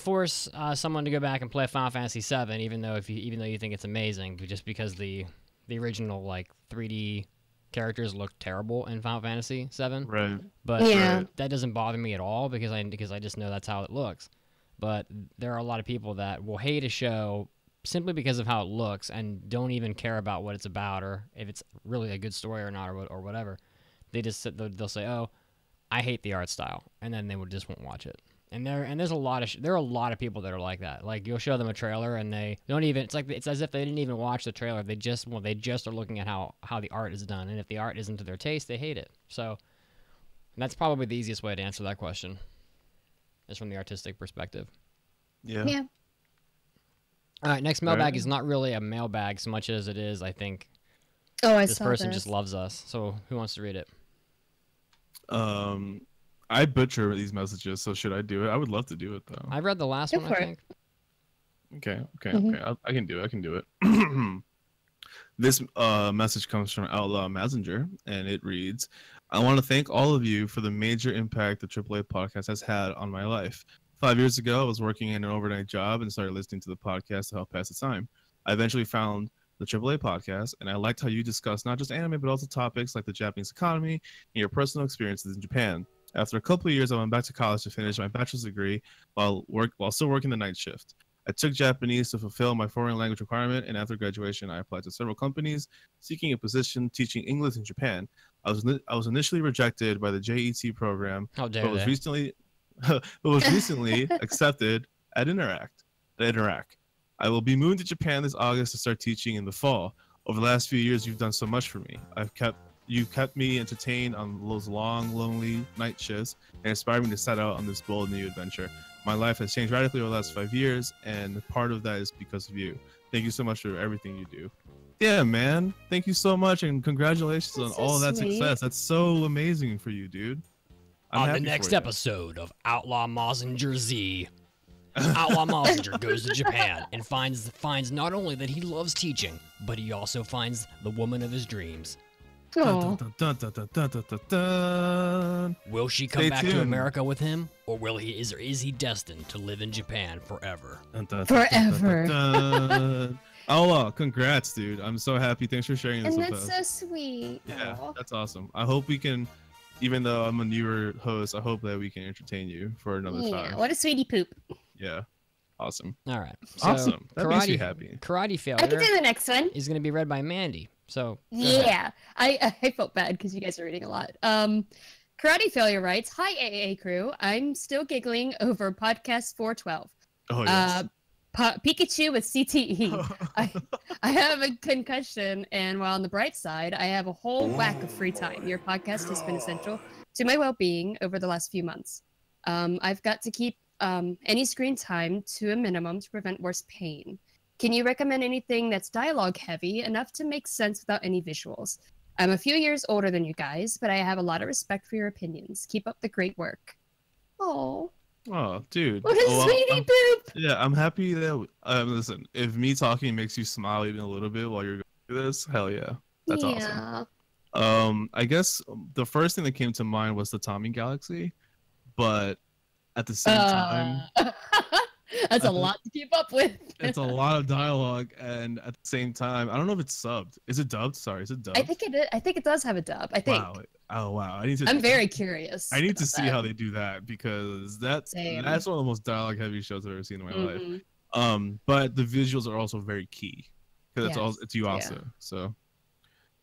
force someone to go back and play Final Fantasy VII, even though you think it's amazing, just because the original like 3D characters look terrible in Final Fantasy VII. Right. But that doesn't bother me at all because I just know that's how it looks. But there are a lot of people that will hate a show simply because of how it looks and don't even care about what it's about or if it's really a good story or not or whatever. They'll say, "Oh, I hate the art style," and then they just won't watch it. And there are a lot of people that are like that. Like you'll show them a trailer and they don't even. It's as if they didn't even watch the trailer. They just are looking at how the art is done, and if the art isn't to their taste, they hate it. So that's probably the easiest way to answer that question, is from the artistic perspective. Yeah. Yeah. All right, next mailbag is not really a mailbag so much as it is, I think. Oh, this person just loves us. So who wants to read it? I butcher these messages, so should I do it? I would love to do it though. I read the last one, I think. Okay. I can do it. This message comes from Outlaw Messenger, and it reads, "I want to thank all of you for the major impact the AAA podcast has had on my life. 5 years ago, I was working in an overnight job and started listening to the podcast to help pass the time. I eventually found the AAA podcast, and I liked how you discuss not just anime, but also topics like the Japanese economy and your personal experiences in Japan. After a couple of years, I went back to college to finish my bachelor's degree while still working the night shift. I took Japanese to fulfill my foreign language requirement, and after graduation, I applied to several companies seeking a position teaching English in Japan. I was initially rejected by the JET program, but was recently accepted at Interact. I will be moving to Japan this August to start teaching in the fall. Over the last few years, you've done so much for me. You've kept me entertained on those long, lonely night shifts and inspired me to set out on this bold new adventure. My life has changed radically over the last 5 years, and part of that is because of you. Thank you so much for everything you do." Yeah, man. Thank you so much, and congratulations on all of that success. That's so amazing for you, dude. I'm on the next episode of Outlaw Messenger Z, Outlaw Messenger goes to Japan and finds not only that he loves teaching, but he also finds the woman of his dreams. Dun, dun, dun, dun, dun, dun, dun, dun, dun. Will she come back to America with him, or is he destined to live in Japan forever? Dun, dun, dun, Forever. dun, dun, dun. Oh, congrats, dude. I'm so happy. Thanks for sharing this And with that's us. so sweet. Yeah, Aw. that's awesome. I hope we can, even though I'm a newer host, I hope that we can entertain you for another Yeah, time. what a sweetie poop. Yeah, awesome. All right. So, Awesome. That makes me happy. Karate I Failure can do the next one. is going to be read by Mandy. So go ahead. Yeah, I felt bad because you guys are reading a lot. Karate Failure writes, "Hi AAA crew, I'm still giggling over podcast 412. Oh yes. Pikachu with CTE. I have a concussion, and while on the bright side, I have a whole whack of free time. Your podcast has been essential to my well-being over the last few months. I've got to keep any screen time to a minimum to prevent worse pain. Can you recommend anything that's dialogue heavy enough to make sense without any visuals? I'm a few years older than you guys, but I have a lot of respect for your opinions. Keep up the great work." Oh. Oh, dude. What a sweetie poop! Yeah, I'm happy that. Listen, if me talking makes you smile even a little bit while you're going through this, hell yeah, that's awesome. I guess the first thing that came to mind was the Tommy Galaxy, but at the same time, that's a lot to keep up with. It's a lot of dialogue, and at the same time, I don't know if it's subbed. Is it dubbed? Sorry, is it dubbed? I think it is. I think it does have a dub. I think. Wow. Oh wow! I'm very curious. I need to see how they do that because that's one of the most dialogue heavy shows I've ever seen in my life. But the visuals are also very key because it's Yuasa. Yeah. So,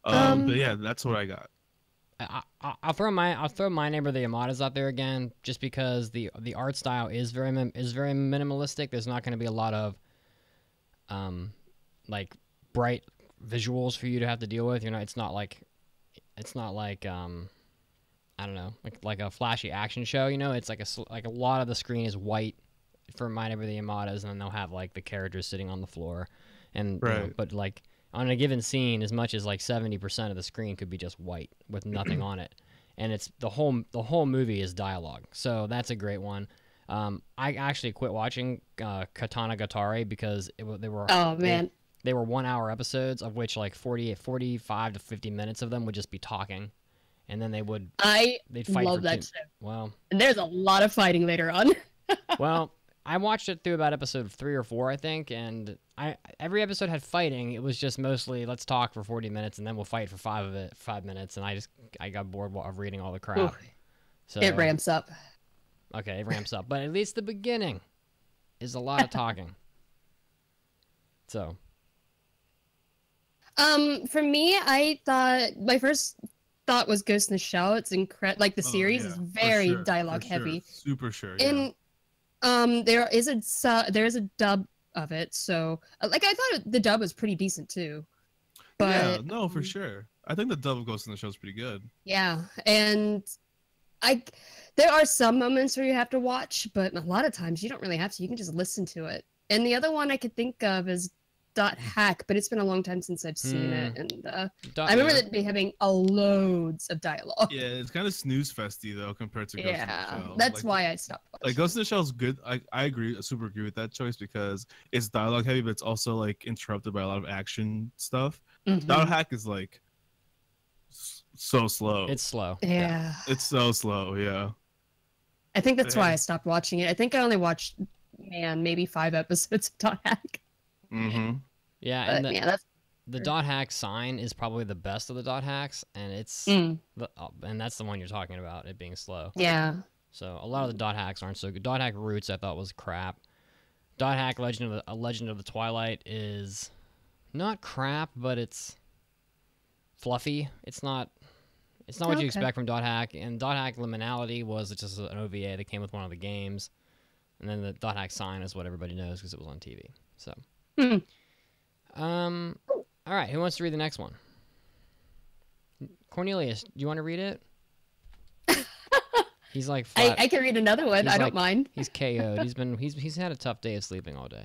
but yeah, that's what I got. I'll throw my neighbor the Yamadas out there again, just because the art style is very minimalistic. There's not going to be a lot of like bright visuals for you to have to deal with. You know, it's not like I don't know, like a flashy action show. You know, it's like a lot of the screen is white for my neighbor the Yamadas, and then they'll have like the characters sitting on the floor, and you know, but like on a given scene, as much as like 70% of the screen could be just white with nothing on it, and it's the whole movie is dialogue. So that's a great one. I actually quit watching Katana Gatare because they were they were 1 hour episodes, of which like 45 to 50 minutes of them would just be talking, and then they'd fight. Love that show. Well, and there's a lot of fighting later on. Well, I watched it through about episode 3 or 4, I think, and every episode had fighting. It was just mostly let's talk for 40 minutes and then we'll fight for 5 minutes, and I got bored of reading all the crap. Ooh, so it ramps up. Okay, it ramps up, but at least the beginning is a lot of talking. So. For me, I thought my first thought was Ghost in the Shell. It's incredible. Like the series is very dialogue heavy. Super sure. Yeah. And there is a dub of it. So like I thought the dub was pretty decent too. But yeah, no, for sure. I think the dub of Ghost in the Shell is pretty good. Yeah, and there are some moments where you have to watch, but a lot of times you don't really have to. You can just listen to it. And the other one I could think of is .hack, but it's been a long time since I've seen it, and I remember that they having loads of dialogue. Yeah, it's kind of snooze festy though compared to Ghost in the Shell. That's why I stopped watching. Like Ghost in the Shell is good. I super agree with that choice because it's dialogue heavy, but it's also like interrupted by a lot of action stuff. .hack is like so slow. It's slow. Yeah. It's so slow. Yeah. I think that's why I stopped watching it. I think I only watched maybe 5 episodes of .hack. Yeah, and the .hack sign is probably the best of the .hacks, and and that's the one you're talking about, it being slow. Yeah. So a lot of the .hacks aren't so good. .hack Roots I thought was crap. .hack Legend of the Twilight is not crap, but it's fluffy. It's not what you expect from .hack. And .hack Liminality was just an OVA that came with one of the games, and then the .hack sign is what everybody knows because it was on TV. So. All right, who wants to read the next one? Cornelius, do you want to read it? He's like flat. I can read another one. I don't mind. He's KO'd. He's had a tough day of sleeping all day.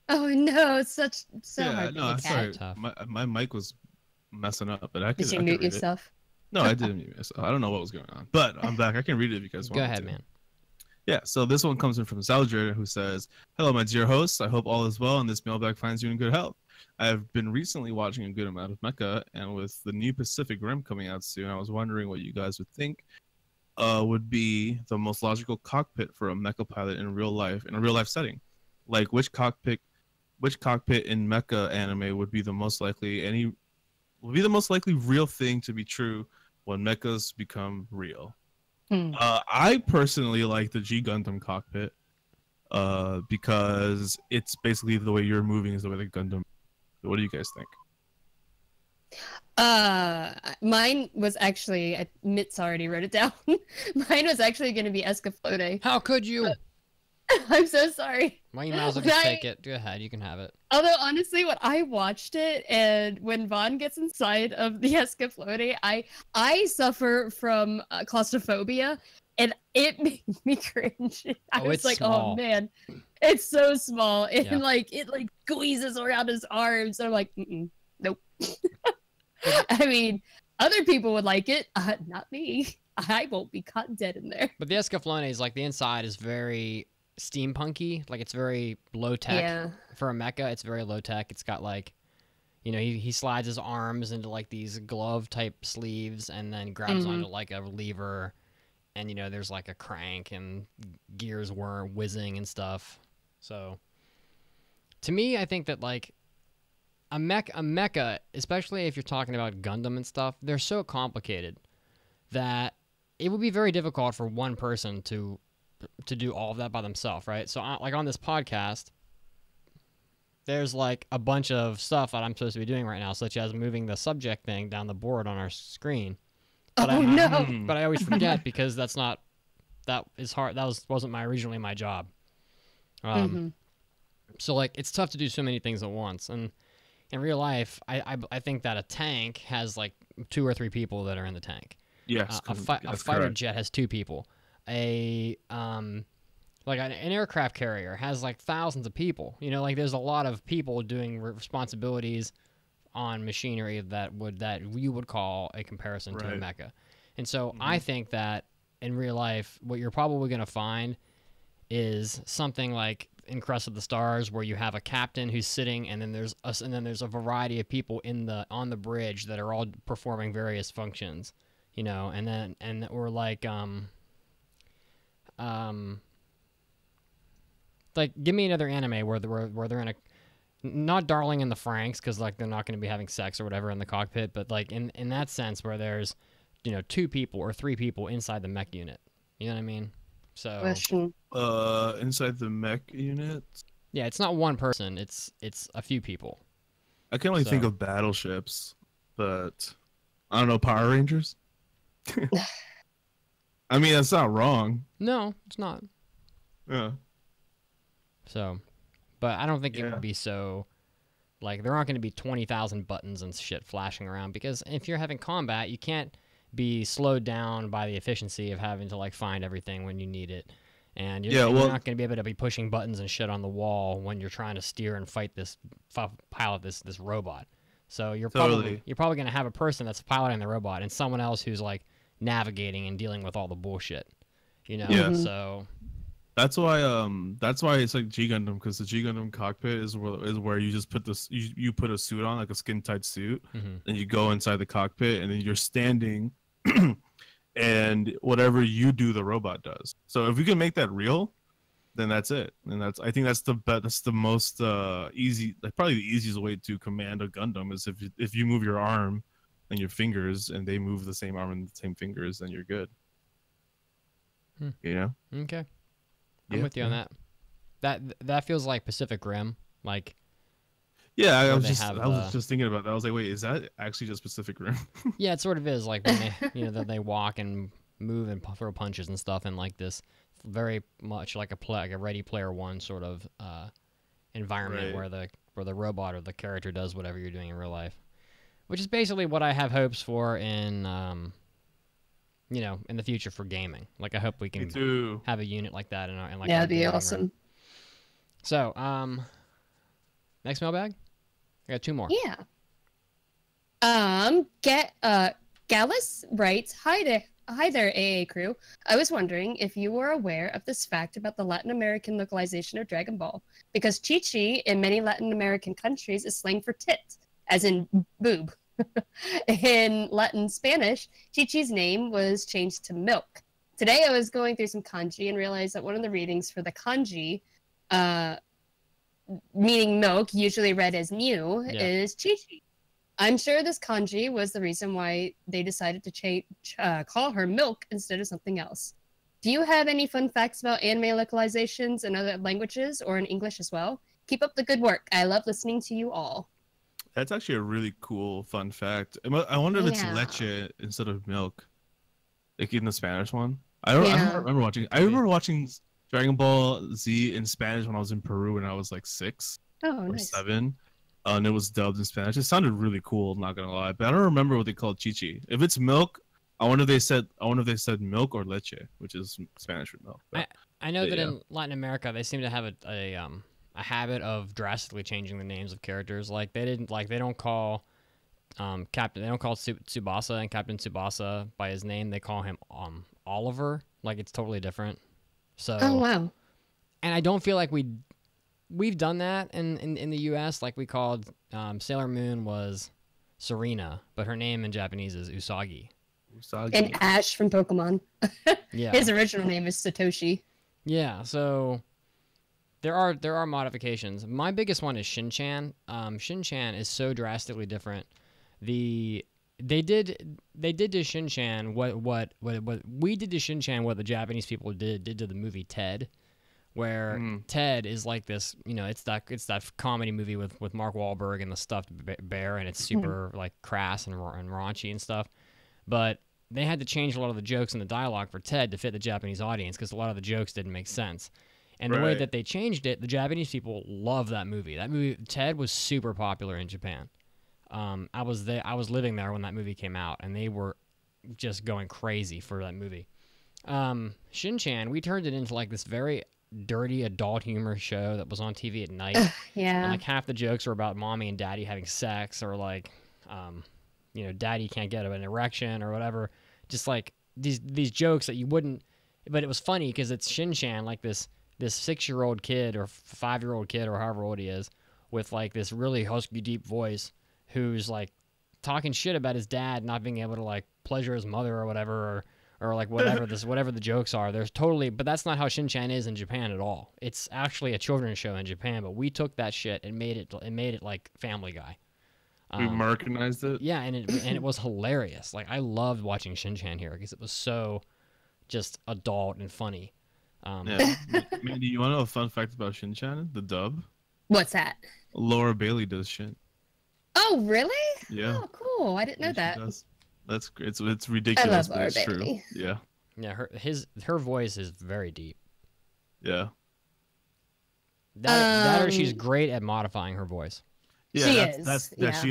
Oh no, it's so hard. No, I'm sorry. My mic was messing up, but Did you mute yourself? No, I didn't mute myself. I don't know what was going on, but I'm back. I can read it because go ahead, man. Yeah, so this one comes in from Zaldra, who says, "Hello, my dear hosts. I hope all is well and this mailbag finds you in good health. I have been recently watching a good amount of Mecha, and with the new Pacific Rim coming out soon, I was wondering what you guys would think would be the most logical cockpit for a mecha pilot in a real life setting. Like, which cockpit which cockpit in Mecha anime would be the most likely real thing to be true when mechas become real? I personally like the G Gundam cockpit because it's basically the way you're moving is the way the Gundam. What do you guys think? Mine was actually, Mitz already wrote it down. Mine was actually going to be Escaflowne. How could you? I'm so sorry. Well, you might as well just take it. Go ahead, you can have it. Although, honestly, when I watched it, and when Vaughn gets inside of the Escaflowne, I suffer from claustrophobia, and it made me cringe. I was like, small. Oh man, it's so small, and it squeezes around his arms. And I'm like, nope. I mean, other people would like it, not me. I won't be caught dead in there. But the Escaflowne is like the inside is very steampunky, like it's very low tech for a mecha. It's very low tech. It's got like, you know, he slides his arms into like these glove type sleeves and then grabs onto like a lever, and you know there's like a crank and gears were whizzing and stuff. So to me, I think that like a mecha, especially if you're talking about Gundam and stuff, they're so complicated that it would be very difficult for one person to do all of that by themselves, right? So, like on this podcast, there's like a bunch of stuff that I'm supposed to be doing right now, such as moving the subject thing down the board on our screen. But but I always forget because that is hard. That wasn't originally my job. So like it's tough to do so many things at once, and in real life, I think that a tank has like 2 or 3 people that are in the tank. Yes, a fighter jet has 2 people. Like an aircraft carrier has like thousands of people. You know, like there's a lot of people doing responsibilities on machinery that you would call a comparison to a mecha. And so I think that in real life, what you're probably going to find is something like in Crest of the Stars, where you have a captain who's sitting, and then there's a variety of people on the bridge that are all performing various functions, you know, or like give me another anime where they're in a, not Darling in the Franxx, because like they're not going to be having sex or whatever in the cockpit, but like in that sense where there's, you know, 2 people or 3 people inside the mech unit. You know what I mean? So inside the mech unit? Yeah, it's not one person, it's a few people. I can only think of battleships, but I don't know, Power Rangers? I mean, that's not wrong. No, it's not. Yeah. So, but I don't think it would be so, like, there aren't going to be 20,000 buttons and shit flashing around, because if you're having combat, you can't be slowed down by the efficiency of having to like find everything when you need it, and you're not going to be able to be pushing buttons and shit on the wall when you're trying to steer and fight this pilot this robot. So you're probably going to have a person that's piloting the robot and someone else who's like navigating and dealing with all the bullshit, you know. So that's why it's like G Gundam, because the G Gundam cockpit is where you just put this, you put a suit on, like a skin tight suit, and you go inside the cockpit, and then you're standing, and whatever you do, the robot does. So if we can make that real, then that's it. And I think that's the most easy, like probably the easiest way to command a Gundam is if you move your arm and your fingers, and they move the same arm and the same fingers, then you're good. You know? Okay. I'm with you on that. That feels like Pacific Rim, like. Yeah, I was just thinking about that. I was like, wait, is that actually just Pacific Rim? Yeah, it sort of is. Like when then they walk and move and throw punches and stuff, and like this very much like a Ready Player One sort of environment where the robot or the character does whatever you're doing in real life, which is basically what I have hopes for in in the future for gaming. Like I hope we can have a unit like that in like. Yeah, that'd be awesome. So, next mailbag. I got 2 more. Yeah. Gallus writes, Hi there, AA crew. I was wondering if you were aware of this fact about the Latin American localization of Dragon Ball, because Chi-Chi in many Latin American countries is slang for tit, as in boob. In Latin Spanish, Chi-Chi's name was changed to milk. Today I was going through some kanji and realized that one of the readings for the kanji meaning milk, usually read as mu, is Chi-Chi. I'm sure this kanji was the reason why they decided to call her milk instead of something else. Do you have any fun facts about anime localizations in other languages or in English as well? Keep up the good work. I love listening to you all. That's actually a really cool fun fact. I wonder if it's leche instead of milk, like in the Spanish one. I don't remember watching. I remember watching Dragon Ball Z in Spanish when I was in Peru when I was like 6 or 7, and it was dubbed in Spanish. It sounded really cool, not gonna lie, but I don't remember what they called Chi-Chi. If it's milk, I wonder if they said milk or leche, which is Spanish for milk. But, I know that in Latin America they seem to have a habit of drastically changing the names of characters. Like they don't call Tsubasa and Captain Tsubasa by his name. They call him Oliver. Like it's totally different. So wow. And I don't feel like we've done that in the US. Like we called Sailor Moon was Serena, but her name in Japanese is Usagi. And Ash from Pokemon. Yeah. His original name is Satoshi. Yeah, so there are modifications. My biggest one is Shin-chan. Shin-chan is so drastically different. They did to Shin-chan what we did to Shin-chan what the Japanese people did to the movie Ted, where Ted is like this, it's that comedy movie with Mark Wahlberg and the stuffed bear, and it's super like crass and raunchy and stuff. But they had to change a lot of the jokes and the dialogue for Ted to fit the Japanese audience because a lot of the jokes didn't make sense. And the way that they changed it, the Japanese people love that movie. That movie, Ted, was super popular in Japan. I was living there when that movie came out, and they were just going crazy for that movie. Shin-chan, we turned it into like this very dirty adult humor show that was on TV at night. Yeah. And like half the jokes were about mommy and daddy having sex, or like, daddy can't get an erection or whatever. Just like these jokes that you wouldn't, but it was funny because it's Shin-chan, like this 6-year-old kid or 5-year-old kid or however old he is, with like this really husky deep voice, who's like talking shit about his dad not being able to like pleasure his mother or whatever, or like whatever the jokes are. But that's not how Shin-chan is in Japan at all. It's actually a children's show in Japan, but we took that shit and made it like Family Guy. We Americanized it. Yeah, and it was hilarious. Like I loved watching Shin-chan here because it was so just adult and funny. Yeah. Mandy, you want to know a fun fact about Shin-chan? The dub? What's that? Laura Bailey does Shin. Oh, really? Yeah. Oh, cool. I didn't know that. That's great. It's ridiculous, but it's true. Yeah. Yeah, her voice is very deep. Yeah. That or she's great at modifying her voice. Yeah,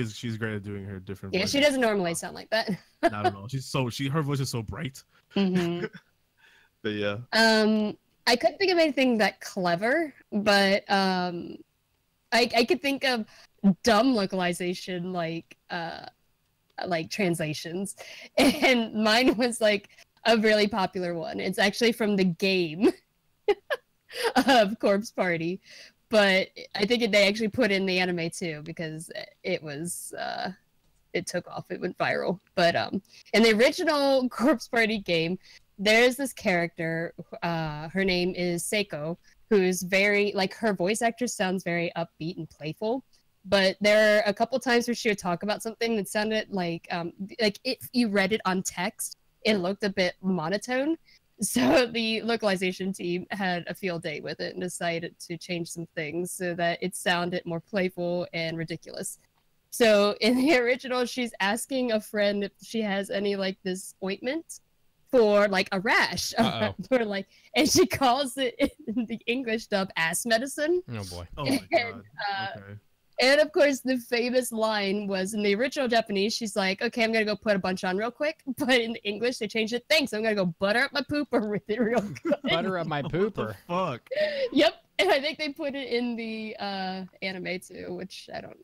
she's great at doing her different voices. She doesn't normally sound like that. Not at all. Her voice is so bright. Mm-hmm. But yeah. I couldn't think of anything that clever, but I could think of dumb localization like translations, and mine was like a really popular one. It's actually from the game of Corpse Party, but I think they actually put in the anime too because it was it took off. It went viral. But in the original Corpse Party game, there's this character. Her name is Seiko, who's very like her voice actor sounds very upbeat and playful. But there are a couple times where she would talk about something that sounded like if you read it on text, it looked a bit monotone. So the localization team had a field day with it and decided to change some things so that it sounded more playful and ridiculous. So in the original, she's asking a friend if she has any like this ointment for like a rash, for like, and she calls it in the English dub ass medicine. Oh boy! Oh my god! Okay. And of course, the famous line was in the original Japanese, she's like, okay, I'm going to go put a bunch on real quick. But in English, they changed it. Thanks, I'm going to go butter up my pooper with it real quick. Butter up my pooper. What the fuck? Yep. And I think they put it in the anime too, which I don't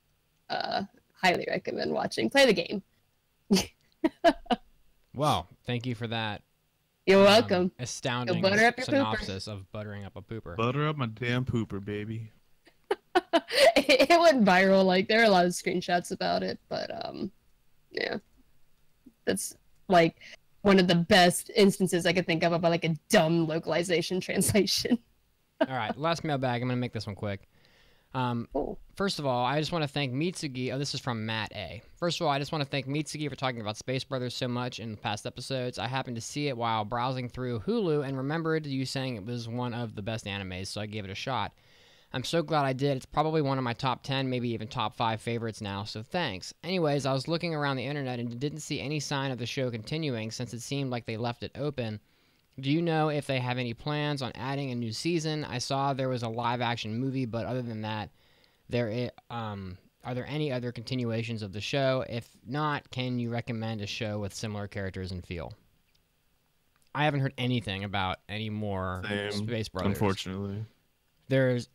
highly recommend watching. Play the game. Wow. Thank you for that. You're welcome. Astounding synopsis of buttering up a pooper. Butter up my damn pooper, baby. It went viral. Like there are a lot of screenshots about it, but yeah, that's like one of the best instances I could think of about like a dumb localization translation. All right, last mailbag. I'm gonna make this one quick. First of all, I just want to thank Mitsugi. Oh, this is from Matt A. First of all, I just want to thank Mitsugi for talking about Space Brothers so much in the past episodes. I happened to see it while browsing through Hulu and remembered you saying it was one of the best animes, so I gave it a shot. I'm so glad I did. It's probably one of my top 10, maybe even top 5 favorites now, so thanks. Anyways, I was looking around the internet and didn't see any sign of the show continuing since it seemed like they left it open. Do you know if they have any plans on adding a new season? I saw there was a live-action movie, but other than that, are there any other continuations of the show? If not, can you recommend a show with similar characters and feel? I haven't heard anything about any more Space Brothers. Unfortunately.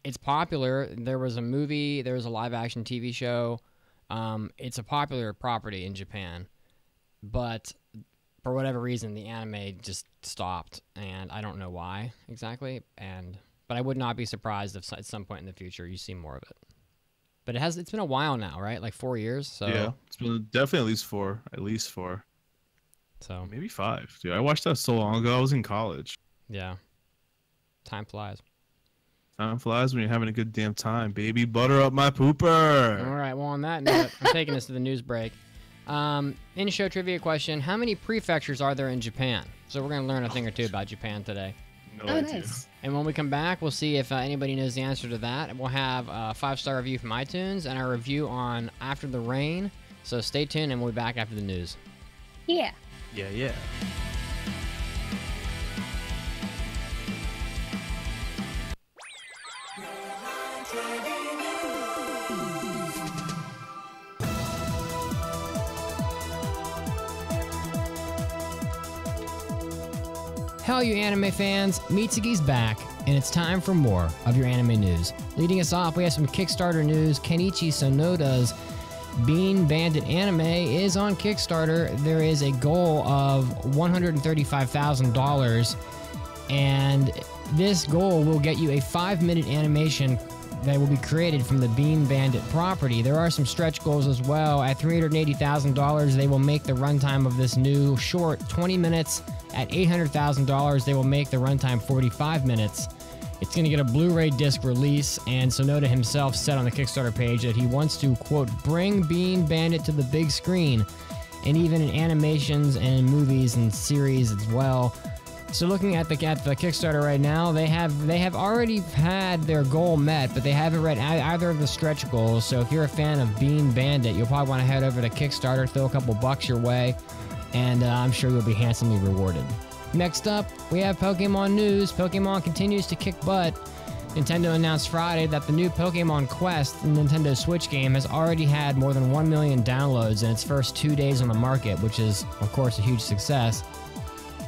It's popular. There was a movie. There was a live-action TV show. It's a popular property in Japan. But for whatever reason, the anime just stopped, and I don't know why exactly. But I would not be surprised if at some point in the future you see more of it. But it's been a while now, right? Like 4 years. So yeah, it's been definitely at least four. So maybe 5. Dude, I watched that so long ago. I was in college. Yeah. Time flies. Time flies when you're having a good damn time, baby. Butter up my pooper. All right. Well, on that note, I'm taking us to the news break. In-show trivia question: how many prefectures are there in Japan? So we're gonna learn a thing or two about Japan today. No idea. Nice. And when we come back, we'll see if anybody knows the answer to that. And we'll have a 5-star review from iTunes and our review on After the Rain. So stay tuned, and we'll be back after the news. Yeah. Yeah. Hell, you anime fans, Mitsugi's back, and it's time for more of your anime news. Leading us off, we have some Kickstarter news. Kenichi Sonoda's Bean Bandit anime is on Kickstarter. There is a goal of $135,000, and this goal will get you a 5-minute animation that will be created from the Bean Bandit property. There are some stretch goals as well. At $380,000, they will make the runtime of this new short 20 minutes. At $800,000, they will make the runtime 45 minutes. It's going to get a Blu-ray disc release, and Sonoda himself said on the Kickstarter page that he wants to, quote, bring Bean Bandit to the big screen, and even in animations and in movies and series as well. So looking at the Kickstarter right now, they have already had their goal met, but they haven't read either of the stretch goals. So if you're a fan of Bean Bandit, you'll probably want to head over to Kickstarter, throw a couple bucks your way, and I'm sure you'll be handsomely rewarded. Next up, we have Pokemon news. Pokemon continues to kick butt. Nintendo announced Friday that the new Pokemon Quest, the Nintendo Switch game, has already had more than 1 million downloads in its first 2 days on the market, which is, of course, a huge success.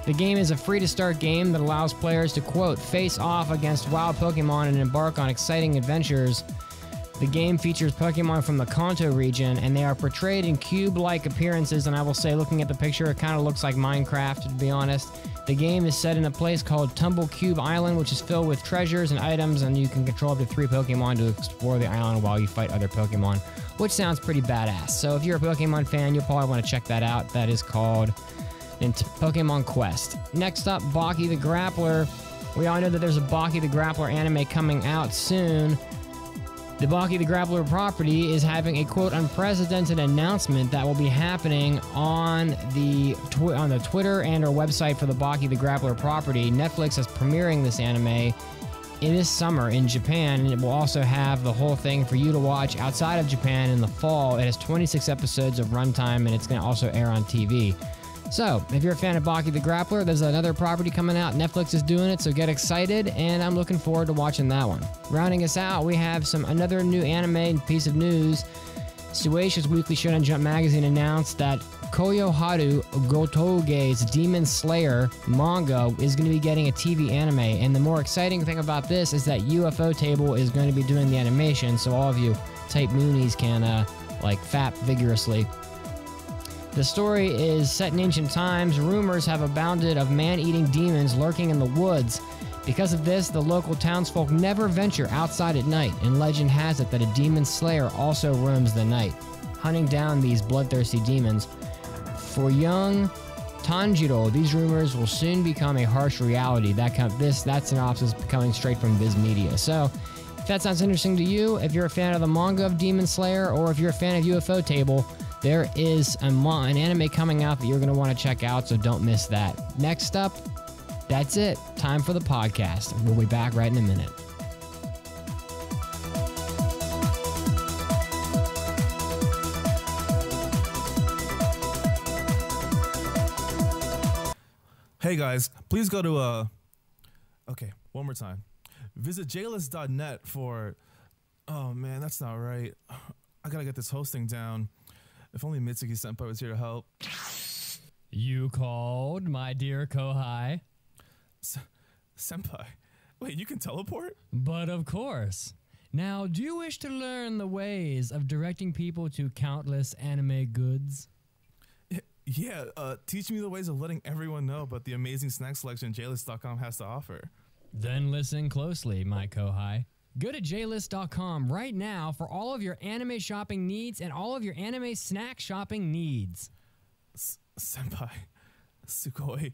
The game is a free-to-start game that allows players to, quote, face off against wild Pokemon and embark on exciting adventures. The game features Pokemon from the Kanto region, and they are portrayed in cube-like appearances, and I will say, looking at the picture, it kind of looks like Minecraft, to be honest. The game is set in a place called Tumble Cube Island, which is filled with treasures and items, and you can control up to 3 Pokemon to explore the island while you fight other Pokemon, which sounds pretty badass. So if you're a Pokemon fan, you'll probably want to check that out. That is called Pokemon Quest. Next up, Baki the Grappler. We all know that there's a Baki the Grappler anime coming out soon. The Baki the Grappler property is having a, quote, unprecedented announcement that will be happening on the Twitter and our website for the Baki the Grappler property. Netflix is premiering this anime in this summer in Japan, and it will also have the whole thing for you to watch outside of Japan in the fall. It has 26 episodes of runtime, and it's going to also air on TV. So, if you're a fan of Baki the Grappler, there's another property coming out. Netflix is doing it, so get excited, and I'm looking forward to watching that one. Rounding us out, we have another new anime piece of news. Shueisha's Weekly Shonen Jump magazine announced that Koyoharu Gotoge's Demon Slayer manga is going to be getting a TV anime, and the more exciting thing about this is that UFO Table is going to be doing the animation, so all of you type moonies can, fap vigorously. The story is set in ancient times. Rumors have abounded of man-eating demons lurking in the woods. Because of this, the local townsfolk never venture outside at night, and legend has it that a demon slayer also roams the night, hunting down these bloodthirsty demons. For young Tanjiro, these rumors will soon become a harsh reality. That synopsis coming straight from Viz Media. So, if that sounds interesting to you, if you're a fan of the manga of Demon Slayer, or if you're a fan of UFO Table, there is an anime coming out that you're going to want to check out, so don't miss that. Next up, that's it. Time for the podcast. We'll be back right in a minute. Hey guys, please go to okay, one more time. Visit jlist.net for, oh man, that's not right. I gotta get this hosting down. If only Mitsuki Senpai was here to help. You called, my dear Kohai. Senpai, wait, you can teleport? But of course. Now, do you wish to learn the ways of directing people to countless anime goods? Yeah, teach me the ways of letting everyone know about the amazing snack selection jlist.com has to offer. Then listen closely, my Kohai. Go to jlist.com right now for all of your anime shopping needs and all of your anime snack shopping needs. Senpai, sugoi.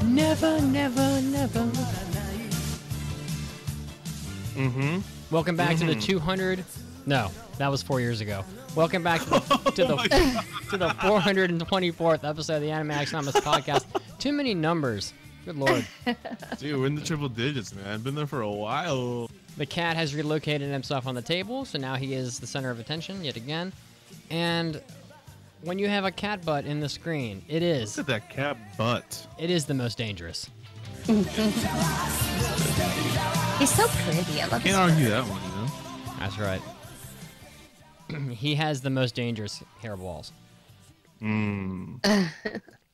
Never, never, never. Welcome back to the 200. No, that was 4 years ago. Welcome back to the 424th episode of the Anime Addicts podcast. Too many numbers. Good lord. Dude, we're in the triple digits, man. Been there for a while. The cat has relocated himself on the table, so now he is the center of attention yet again. And when you have a cat butt in the screen, it is. Look at that cat butt. It is the most dangerous. He's so pretty. I love his Can't argue that one, you know? That's right. He has the most dangerous hairballs.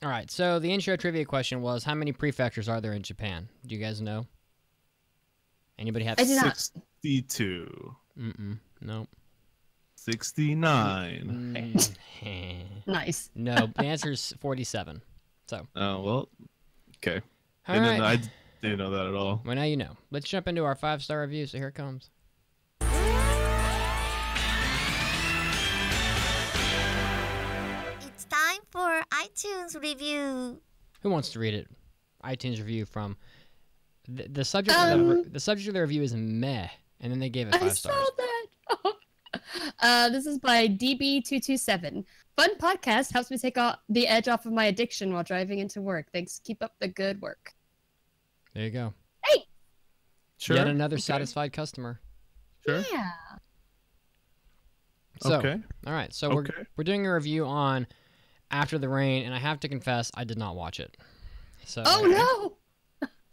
All right, so the intro trivia question was, how many prefectures are there in Japan? Do you guys know? Anybody have? I do not. 62. Nope. 69. Nice. No, the answer is 47. So. Oh, well, okay. All and right. then I didn't know that at all. Well, now you know. Let's jump into our 5-star review, so here it comes. It's time for iTunes review. Who wants to read it? iTunes review from... The subject the subject of the review is meh, and then they gave it 5 stars. I saw that. This is by DB227. Fun podcast helps me take the edge off of my addiction while driving into work. Thanks. Keep up the good work. There you go. Hey. Sure. Yet another satisfied customer. Sure. Yeah. So, Okay. all right. So Okay. we're doing a review on After the Rain, and I have to confess, I did not watch it. So. Oh no.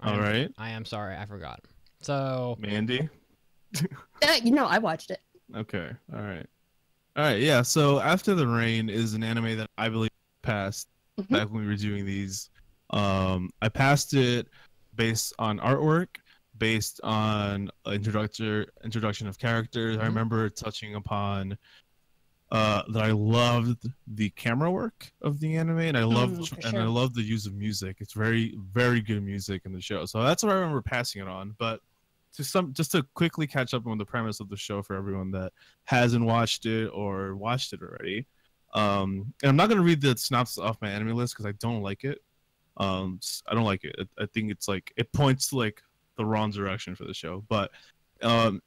All right. I am sorry, I forgot. So. Mandy? I watched it. Okay. All right. Yeah. So After the Rain is an anime that I believe passed back when we were doing these. I passed it based on artwork, based on introduction of characters. I remember touching upon that I loved the camera work of the anime, and I loved I loved the use of music. It's very, very good music in the show. So that's what I remember passing it on. But just to quickly catch up on the premise of the show for everyone that hasn't watched it or watched it already. And I'm not gonna read the synopsis off my anime list because I don't like it. I don't like it. I think it's like it points to like the wrong direction for the show. But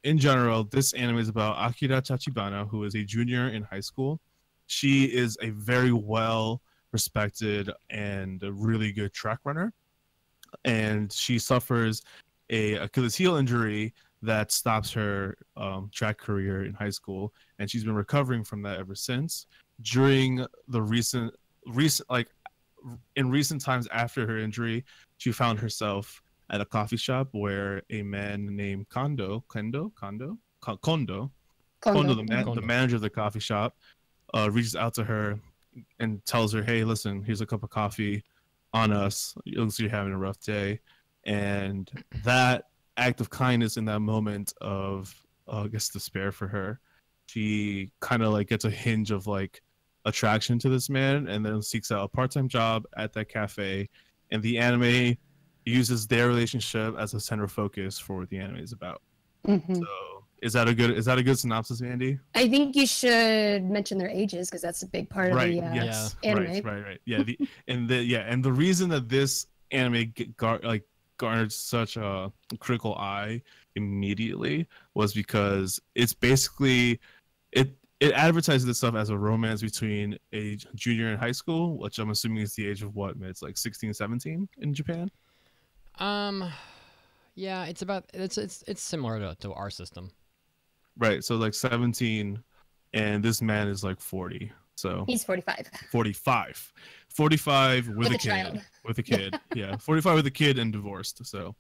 in general, this anime is about Akira Tachibana, who is a junior in high school. She is a very well respected and a really good track runner, and she suffers a Achilles heel injury that stops her track career in high school, and she's been recovering from that ever since. During the recent times after her injury, she found herself at a coffee shop where a man named Kondo, the manager of the coffee shop, reaches out to her and tells her, "Hey, listen, here's a cup of coffee on us. It looks like you're having a rough day." And that act of kindness in that moment of I guess despair for her. She kind of like gets a hinge of like attraction to this man, and then seeks out a part-time job at that cafe, and the anime uses their relationship as a center focus for what the anime is about. So is that a good synopsis, Andy? I think you should mention their ages because that's a big part of the anime. Right. Yeah. And the reason that this anime garnered such a critical eye immediately was because it's basically it advertises itself as a romance between a junior in high school, which I'm assuming is the age of what, man? It's like 16, 17 in Japan. Yeah, it's similar to our system. Right. So like 17, and this man is like 40. So he's 45. 45 with a kid. Child. With a kid. Yeah. 45 with a kid and divorced. So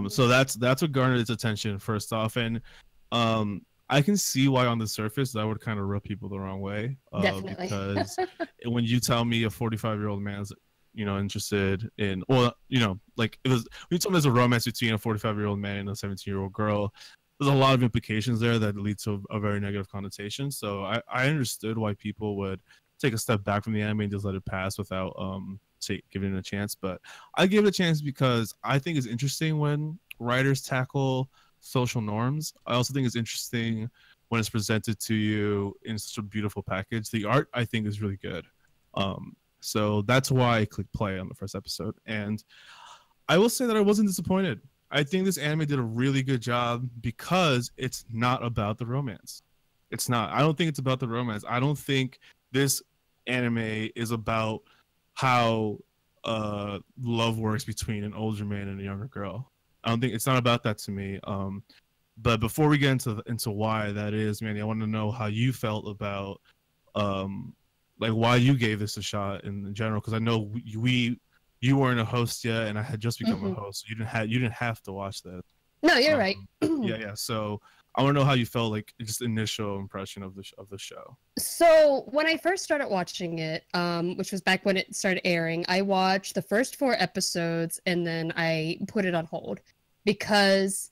so that's what garnered its attention first off. And I can see why on the surface that would kind of rub people the wrong way. Definitely. Because when you tell me a 45-year-old man's interested in, well, like when you tell me there's a romance between a 45-year-old man and a 17-year-old girl, there's a lot of implications there that lead to a very negative connotation. So I understood why people would take a step back from the anime and just let it pass without giving it a chance. But I give it a chance because I think it's interesting when writers tackle social norms. I also think it's interesting when it's presented to you in such a beautiful package. The art, I think, is really good. So that's why I clicked play on the first episode. And I will say that I wasn't disappointed. I think this anime did a really good job because it's not about the romance. It's not. I don't think it's about the romance. I don't think this anime is about how love works between an older man and a younger girl. I don't think it's not about that to me. But before we get into why that is, Manny, I want to know how you felt about like why you gave this a shot in general, because I know you weren't a host yet, and I had just become a host. So you didn't have to watch that. No, you're right. Yeah. So I want to know how you felt, like just initial impression of the show. So when I first started watching it, which was back when it started airing, I watched the first 4 episodes and then I put it on hold because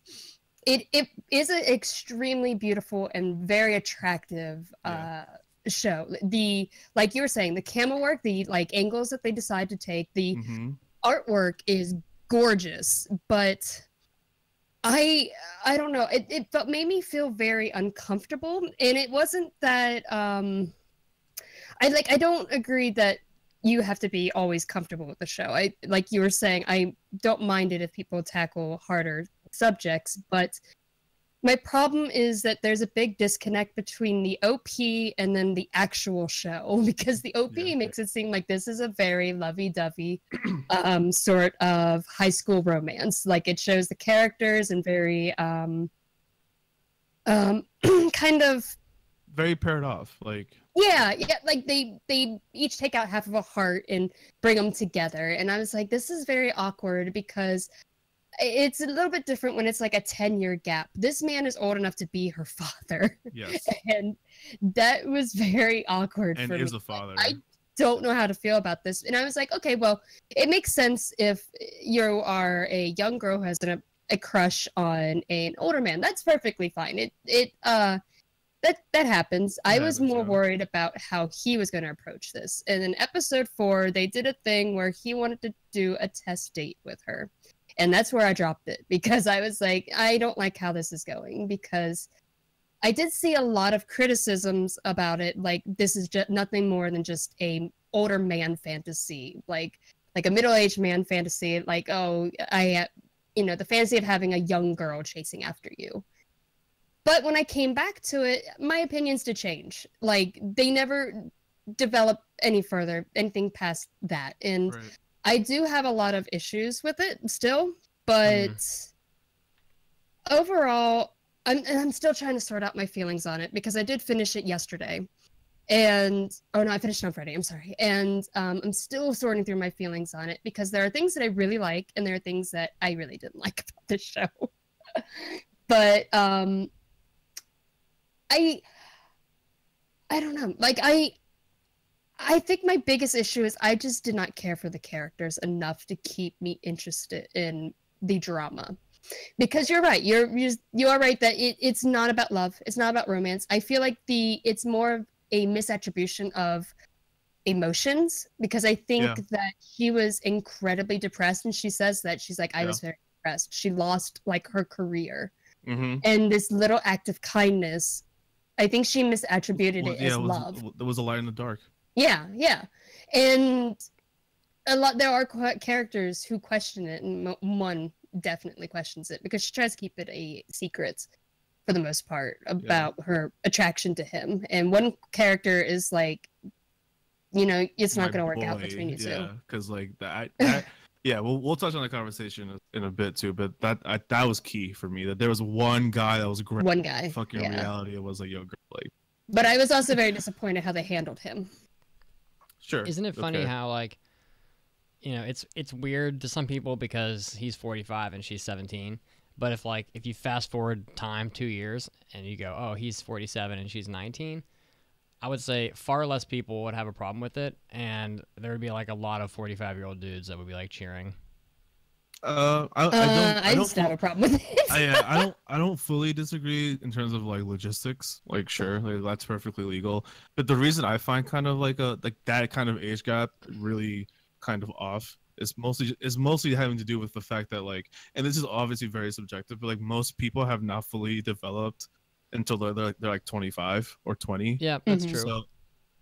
it is an extremely beautiful and very attractive show. The, like you were saying, the camera work, the like angles that they decide to take, the artwork is gorgeous, but I don't know, it made me feel very uncomfortable. And it wasn't that I don't agree that you have to be always comfortable with the show. I, like you were saying, I don't mind it if people tackle harder subjects, but my problem is that there's a big disconnect between the OP and then the actual show, because the OP makes it seem like this is a very lovey-dovey sort of high school romance. Like it shows the characters and very kind of very paired off. Like like they each take out half of a heart and bring them together. And I was like, this is very awkward because it's a little bit different when it's like a 10-year gap. This man is old enough to be her father. Yes. And that was very awkward for me. And is a father. I don't know how to feel about this. And I was like, okay, well, it makes sense if you are a young girl who has a crush on an older man. That's perfectly fine. That happens. I was more worried about how he was going to approach this. And in episode 4, they did a thing where he wanted to do a test date with her. And that's where I dropped it, because I was like, I don't like how this is going, because I did see a lot of criticisms about it. Like, this is just nothing more than just a older man fantasy, like a middle-aged man fantasy. Like, oh, the fantasy of having a young girl chasing after you. But when I came back to it, my opinions did change. Like, they never developed anything past that. And I do have a lot of issues with it still, but overall, I'm still trying to sort out my feelings on it, because I did finish it yesterday. I finished it on Friday, I'm sorry. And I'm still sorting through my feelings on it, because there are things that I really like, and there are things that I really didn't like about this show. But I don't know. Like, I think my biggest issue is I just did not care for the characters enough to keep me interested in the drama. Because you're right. You are right that it's not about love. It's not about romance. I feel like it's more of a misattribution of emotions, because I think that she was incredibly depressed, and she says that she's like, I was very depressed. She lost like her career, and this little act of kindness, I think she misattributed it as love. There was a light in the dark. Yeah, and there are characters who question it, and one definitely questions it because she tries to keep it a secret for the most part about her attraction to him. And one character is like, it's not going to work out between you two. Yeah, because like that yeah, we'll touch on the conversation in a bit too, but that was key for me, that there was one guy that was great. One guy. Fucking reality. It was like, yo, girl, like. But I was also very disappointed how they handled him. Sure. Isn't it funny how like, it's weird to some people because he's 45 and she's 17. But if you fast forward time 2 years and you go, oh, he's 47 and she's 19, I would say far less people would have a problem with it, and there would be like a lot of 45-year-old dudes that would be like cheering. I don't have a problem with it. I don't fully disagree in terms of like logistics. Like, sure, like, that's perfectly legal. But the reason I find kind of like that kind of age gap really kind of off is mostly having to do with the fact that like, and this is obviously very subjective, but like most people have not fully developed until they're like 25 or 20. Yeah, that's true.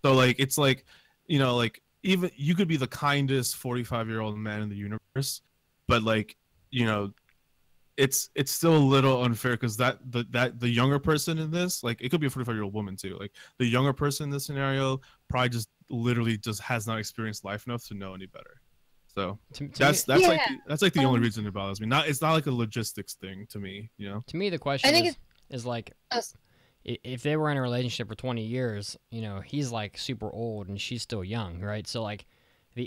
So like it's like, like even you could be the kindest 45-year-old man in the universe, but like, it's still a little unfair because the younger person in this, like it could be a 45-year-old woman too. Like the younger person in this scenario probably just literally just has not experienced life enough to know any better. So that's like the only reason it bothers me. It's not like a logistics thing to me, To me, the question is like, if they were in a relationship for 20 years, he's like super old and she's still young, right? So like an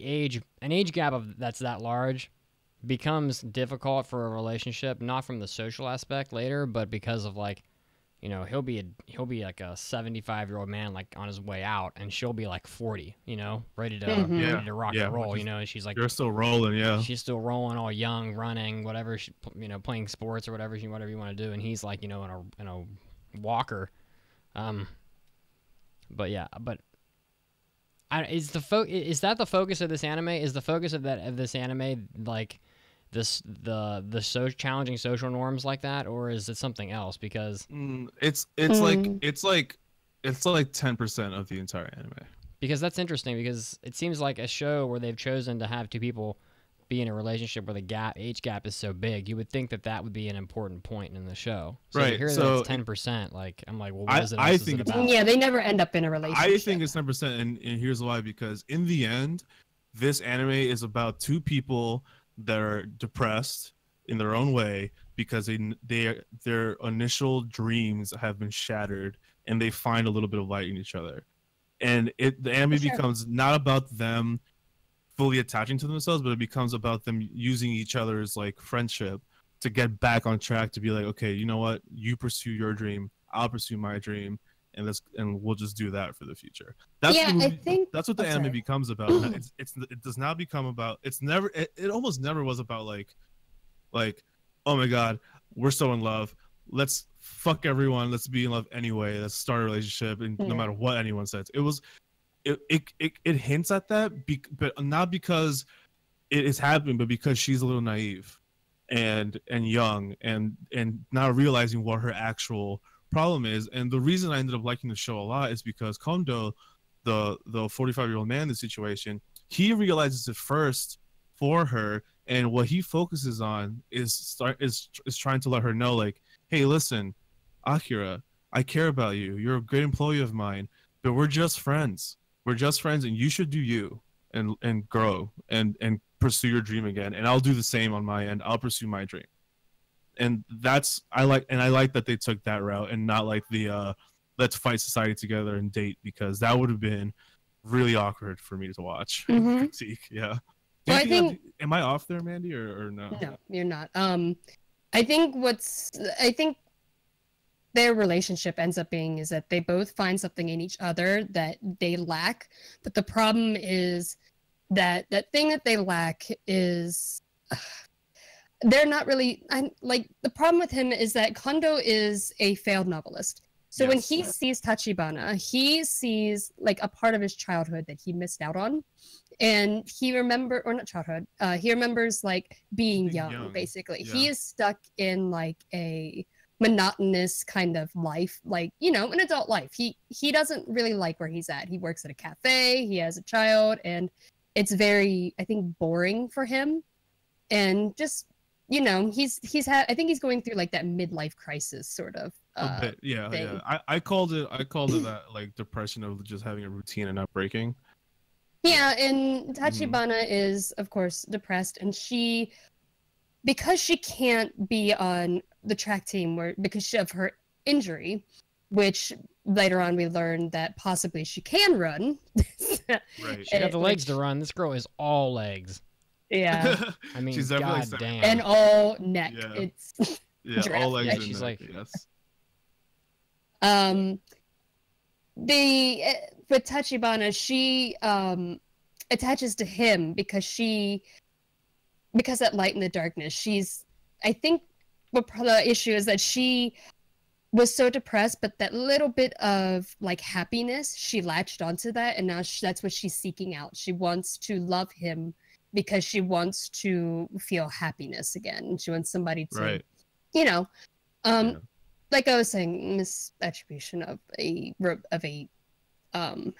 age gap that's that large becomes difficult for a relationship, not from the social aspect later, but because of like, he'll be like a 75-year-old man like on his way out, and she'll be like 40, ready to rock and roll, and she's like, you're still rolling, she's still rolling, all young, running, whatever, playing sports or whatever you want to do, and he's like, in a walker. But is that the focus of this anime? Is the focus of this anime like the challenging social norms like that, or is it something else? Because it's like 10% of the entire anime. Because that's interesting, because it seems like a show where they've chosen to have two people be in a relationship where the age gap is so big. You would think that would be an important point in the show. So right. To hear that it's 10%, like I'm like, well, what is it? I think about? Yeah, they never end up in a relationship. I think it's 10%, and here's why. Because in the end, this anime is about two people that are depressed in their own way because their initial dreams have been shattered, and they find a little bit of light in each other. And the anime becomes not about them fully attaching to themselves, but it becomes about them using each other's like friendship to get back on track, to be like, okay, you know what, you pursue your dream, I'll pursue my dream, and we'll just do that for the future. That's what the anime becomes about. It does not become about, it almost never was about like oh my god, we're so in love, let's fuck everyone, let's be in love anyway, let's start a relationship, and no matter what anyone says. It hints at that, but not because it is happening, but because she's a little naive and young and not realizing what her actual problem is. And the reason I ended up liking the show a lot is because Kondo, the 45-year-old man in the situation, he realizes it first for her, and what he focuses on is trying to let her know, like, hey, listen, Akira, I care about you, you're a great employee of mine, but we're just friends, and you should do you and grow and pursue your dream again, and I'll do the same on my end, I'll pursue my dream. And I like that they took that route and not like the let's fight society together and date, because that would have been really awkward for me to watch and critique. Yeah. Well, I think, am I off there, Mandy, or no? No, you're not. I think their relationship ends up being is that they both find something in each other that they lack, but the problem is that thing that they lack is they're not really. I'm like the problem with him is that Kondo is a failed novelist. So when he sees Tachibana, he sees like a part of his childhood that he missed out on, and he not childhood. He remembers like being young. Basically, he is stuck in like a monotonous kind of life, like an adult life. He doesn't really like where he's at. He works at a cafe. He has a child, and it's very, I think, boring for him, and just. I think he's going through like that midlife crisis sort of. A bit, yeah. I called it that like depression of just having a routine and not breaking. Yeah, and Tachibana is of course depressed, and because she can't be on the track team because of her injury, which later on we learned that possibly she can run. Right. She got the legs to run. This girl is all legs. Yeah. I mean, she's God damn. And all neck. Yeah. It's all legs. Yeah, and she's neck, like, yes. With Tachibana, she attaches to him because that light in the darkness. I think the issue is that she was so depressed, but that little bit of like happiness, she latched onto that, and now that's what she's seeking out. She wants to love him because she wants to feel happiness again. She wants somebody to, like I was saying, misattribution of a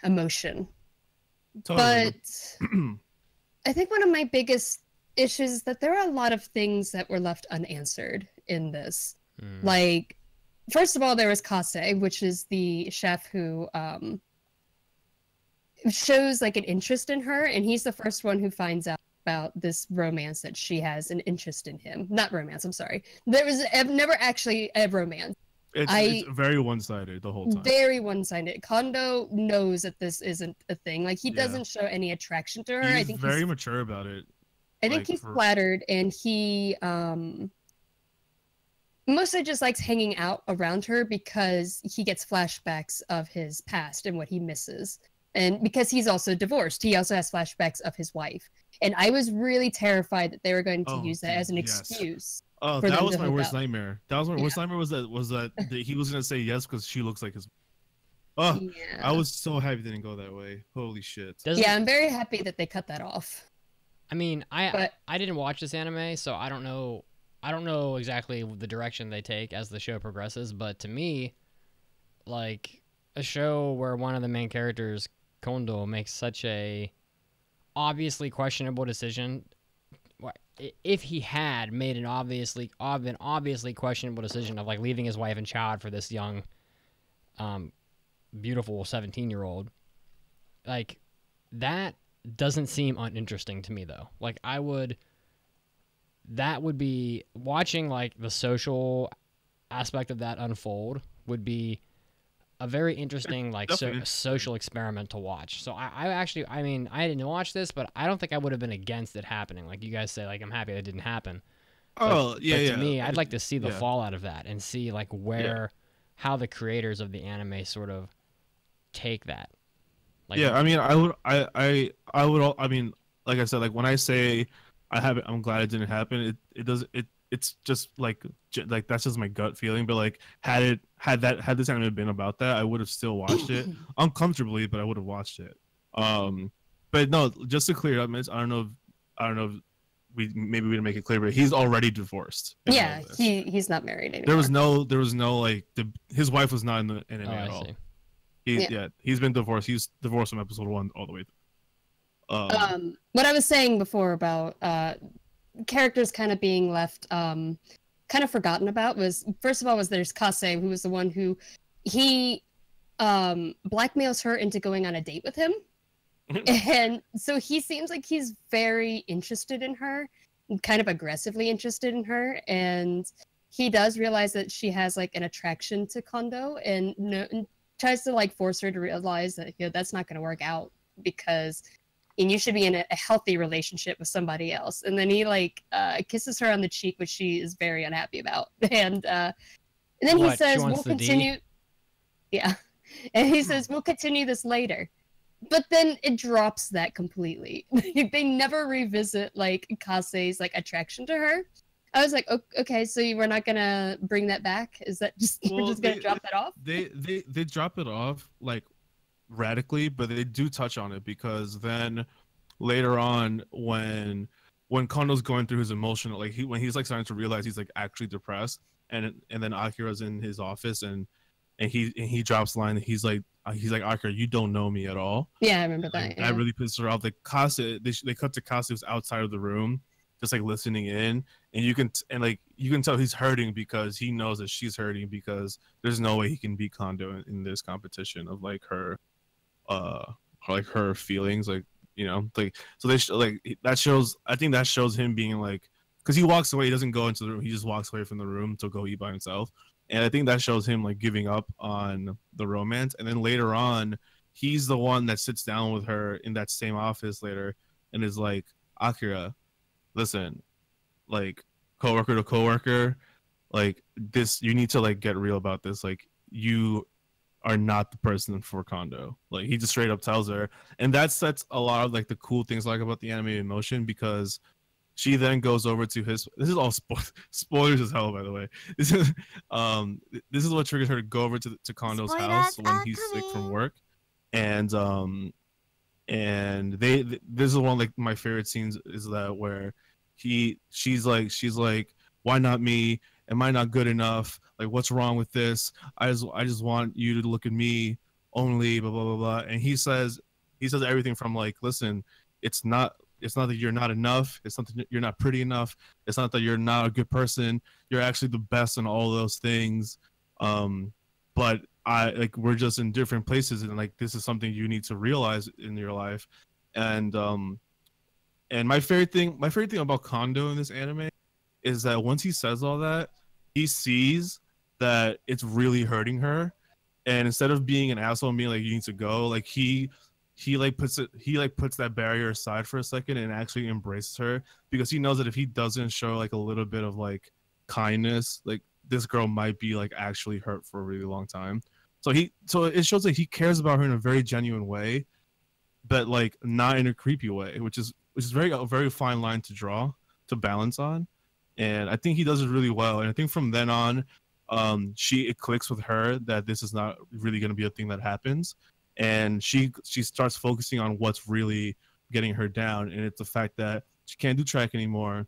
emotion. Totally. But I think one of my biggest issues is that there are a lot of things that were left unanswered in this. Like, first of all, there was Kase, which is the chef who shows like an interest in her, and he's the first one who finds out about this romance that she has an interest in him. Not romance, I'm sorry. There was never actually a romance. It's very one-sided the whole time. Very one-sided. Kondo knows that this isn't a thing. Like, he doesn't show any attraction to her. He's I think very mature about it. I think he's flattered, and he mostly just likes hanging out around her because he gets flashbacks of his past and what he misses. And because he's also divorced, he also has flashbacks of his wife. And I was really terrified that they were going to use that as an excuse. Oh, that was my worst nightmare. That was my worst nightmare. Was that he was gonna say yes because she looks like his. Oh, I was so happy it didn't go that way. Holy shit. I'm very happy that they cut that off. I mean, I didn't watch this anime, so I don't know exactly the direction they take as the show progresses. But to me, like a show where one of the main characters, Kondo, makes such a obviously questionable decision. If he had made an obviously questionable decision of like leaving his wife and child for this young, beautiful 17-year-old, like that doesn't seem uninteresting to me though. Like that would be watching like the social aspect of that unfold would be a very interesting like social experiment to watch. So I didn't watch this, but I don't think I would have been against it happening. Like you guys say, like I'm happy that didn't happen. But to me, I'd like to see the fallout of that and see like how the creators of the anime sort of take that. Like, I mean, I mean, like I said, like when I say I'm glad it didn't happen. It's just like that's just my gut feeling. But like had this anime been about that, I would have still watched it uncomfortably, but I would have watched it. But no, just to clear it up, I don't know if we didn't make it clear, but he's already divorced. Yeah, he's not married anymore. There was no like his wife was not in the anime at all. He's been divorced. He's divorced from episode 1 all the way through. What I was saying before about characters kind of being left kind of forgotten about was, first of all, there's Kase, who was the one who he blackmails her into going on a date with him. And so he seems like he's very interested in her, kind of aggressively interested in her, and he does realize that she has like an attraction to Kondo, and tries to like force her to realize that that's not going to work out because you should be in a healthy relationship with somebody else. And then he like kisses her on the cheek, which she is very unhappy about. And then he says, "We'll continue." Yeah, and he says, "We'll continue this later." But then it drops that completely. They never revisit like Kase's like attraction to her. I was like, okay, so you were not gonna bring that back? Is that just we're just gonna drop that off? They drop it off like radically, but they do touch on it because then later on when Kondo's going through his emotional, like when he's like starting to realize he's like actually depressed, and then Akira's in his office and he drops the line. He's like Akira, you don't know me at all. Yeah, I remember that. Like, yeah. that really pissed her off. Like Kase, they cut to Kase who's outside of the room, just like listening in, and you can tell he's hurting because he knows that she's hurting because there's no way he can beat Kondo in this competition of like her feelings, like, you know, like, so that shows, I think that shows him being like, because he walks away, he doesn't go into the room, he just walks away from the room to go eat by himself, and I think that shows him like giving up on the romance. And then later on, he's the one that sits down with her in that same office later and is like, Akira, listen, like, coworker to coworker, like, this, you need to like get real about this, like, you are not the person for Kondo. Like, he just straight up tells her, and that's a lot of like the cool things I like about the anime emotion, because she then goes over to his, this is all spoilers as hell, by the way. This is what triggers her to go over to Kondo's Spoilers house when are he's sick from coming. work, and this is one of like my favorite scenes, is that where she's like, why not me? Am I not good enough? Like, what's wrong with this? I just want you to look at me only, blah blah blah blah. And he says everything from like, listen, it's not that you're not enough. It's not that you're not pretty enough. It's not that you're not a good person. You're actually the best in all those things. But we're just in different places, and like, this is something you need to realize in your life. And my favorite thing about Kondo in this anime is that once he says all that, he sees that it's really hurting her, and instead of being an asshole and being like, you need to go, like, he puts that barrier aside for a second and actually embraces her, because he knows that if he doesn't show like a little bit of like kindness, like, this girl might be like actually hurt for a really long time. So it shows that he cares about her in a very genuine way, but like not in a creepy way, which is a very fine line to draw, to balance on. And I think he does it really well. And I think from then on, it clicks with her that this is not really going to be a thing that happens, and she starts focusing on what's really getting her down, and it's the fact that she can't do track anymore.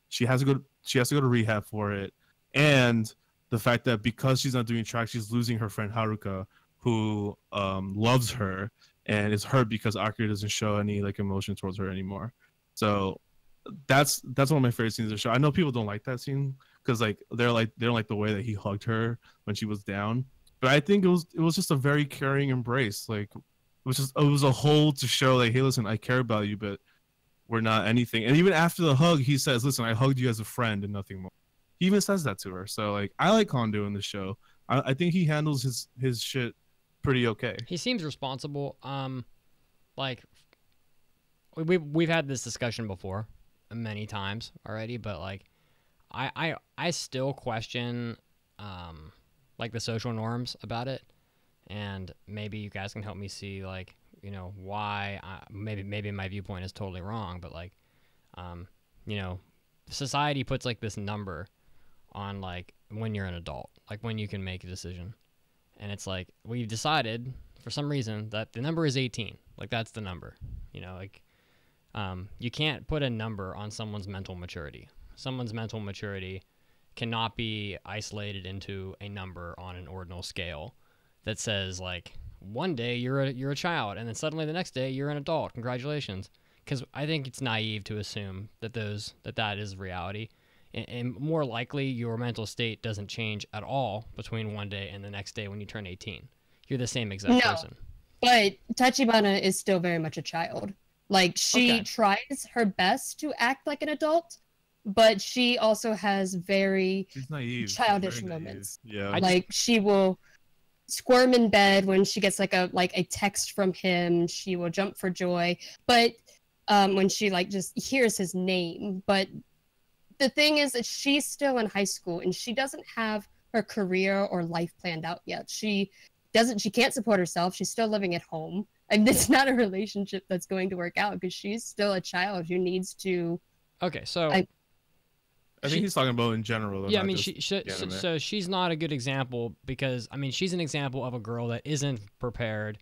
She has to go to rehab for it, and the fact that because she's not doing track, she's losing her friend Haruka, who loves her and is hurt because Akira doesn't show any like emotion towards her anymore. So that's one of my favorite scenes of the show. I know people don't like that scene because like they don't like the way that he hugged her when she was down, but I think it was just a very caring embrace. Like, it was a whole to show like, hey, listen, I care about you, but we're not anything. And even after the hug, he says, listen, I hugged you as a friend and nothing more. He even says that to her. So like, I like Kondo in the show. I think he handles his shit pretty okay. He seems responsible. Like, we've had this discussion before many times already, but like, I still question like the social norms about it, and maybe you guys can help me see, like, you know, why maybe my viewpoint is totally wrong, but like, you know, society puts like this number on like when you're an adult, like when you can make a decision, and it's like, we've decided for some reason that the number is 18, like that's the number, you know, like, you can't put a number on someone's mental maturity. Someone's mental maturity cannot be isolated into a number on an ordinal scale that says like, one day you're a child and then suddenly the next day you're an adult. Congratulations. Because I think it's naive to assume that that is reality, and more likely your mental state doesn't change at all between one day and the next day when you turn 18. You're the same exact person. But Tachibana is still very much a child. Like, she tries her best to act like an adult, but she also has very childish moments. Yeah. Like, she will squirm in bed when she gets like a text from him. She will jump for joy. But when she like just hears his name. But the thing is that she's still in high school and she doesn't have her career or life planned out yet. She can't support herself. She's still living at home. And it's not a relationship that's going to work out because she's still a child who needs to. Okay, so I think he's talking about in general. Yeah, I mean, so she's not a good example because I mean she's an example of a girl that isn't prepared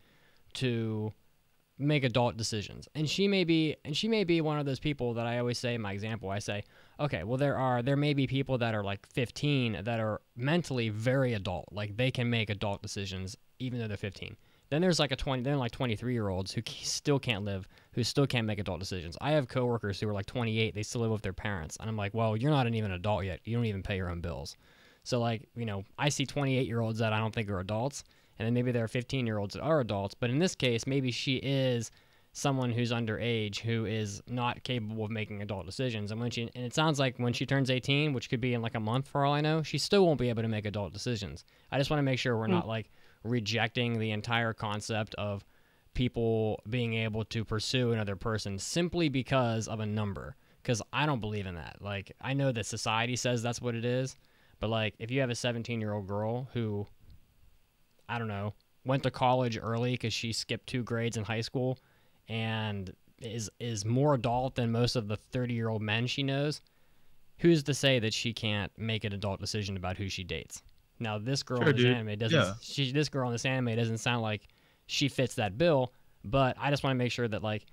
to make adult decisions, and she may be one of those people that I always say in my example. I say, okay, well there may be people that are like 15 that are mentally very adult, like they can make adult decisions even though they're 15. Then there's like 23-year-olds who still can't live, who still can't make adult decisions. I have coworkers who are like 28, they still live with their parents. And I'm like, well, you're not even an adult yet. You don't even pay your own bills. So like, you know, I see 28-year-olds that I don't think are adults, and then maybe there are 15-year-olds that are adults. But in this case, maybe she is someone who's underage who is not capable of making adult decisions. And it sounds like when she turns 18, which could be in like a month for all I know, she still won't be able to make adult decisions. I just want to make sure we're not like rejecting the entire concept of people being able to pursue another person simply because of a number, because I don't believe in that. Like, I know that society says that's what it is, but like if you have a 17-year-old girl who, I don't know, went to college early because she skipped 2 grades in high school and is more adult than most of the 30-year-old men she knows, who's to say that she can't make an adult decision about who she dates? Now, this girl in this anime doesn't. This girl in this anime doesn't sound like she fits that bill. But I just want to make sure that like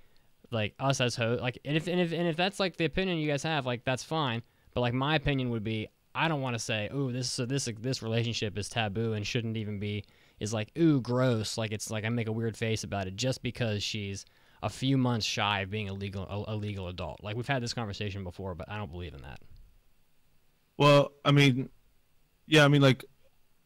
us as hosts, like, and if that's like the opinion you guys have, like that's fine. But like my opinion would be, I don't want to say, oh, this relationship is taboo and shouldn't even be, is like, ooh, gross. Like it's like I make a weird face about it just because she's a few months shy of being a legal adult. Like we've had this conversation before, but I don't believe in that. Well, I mean, yeah, I mean, like,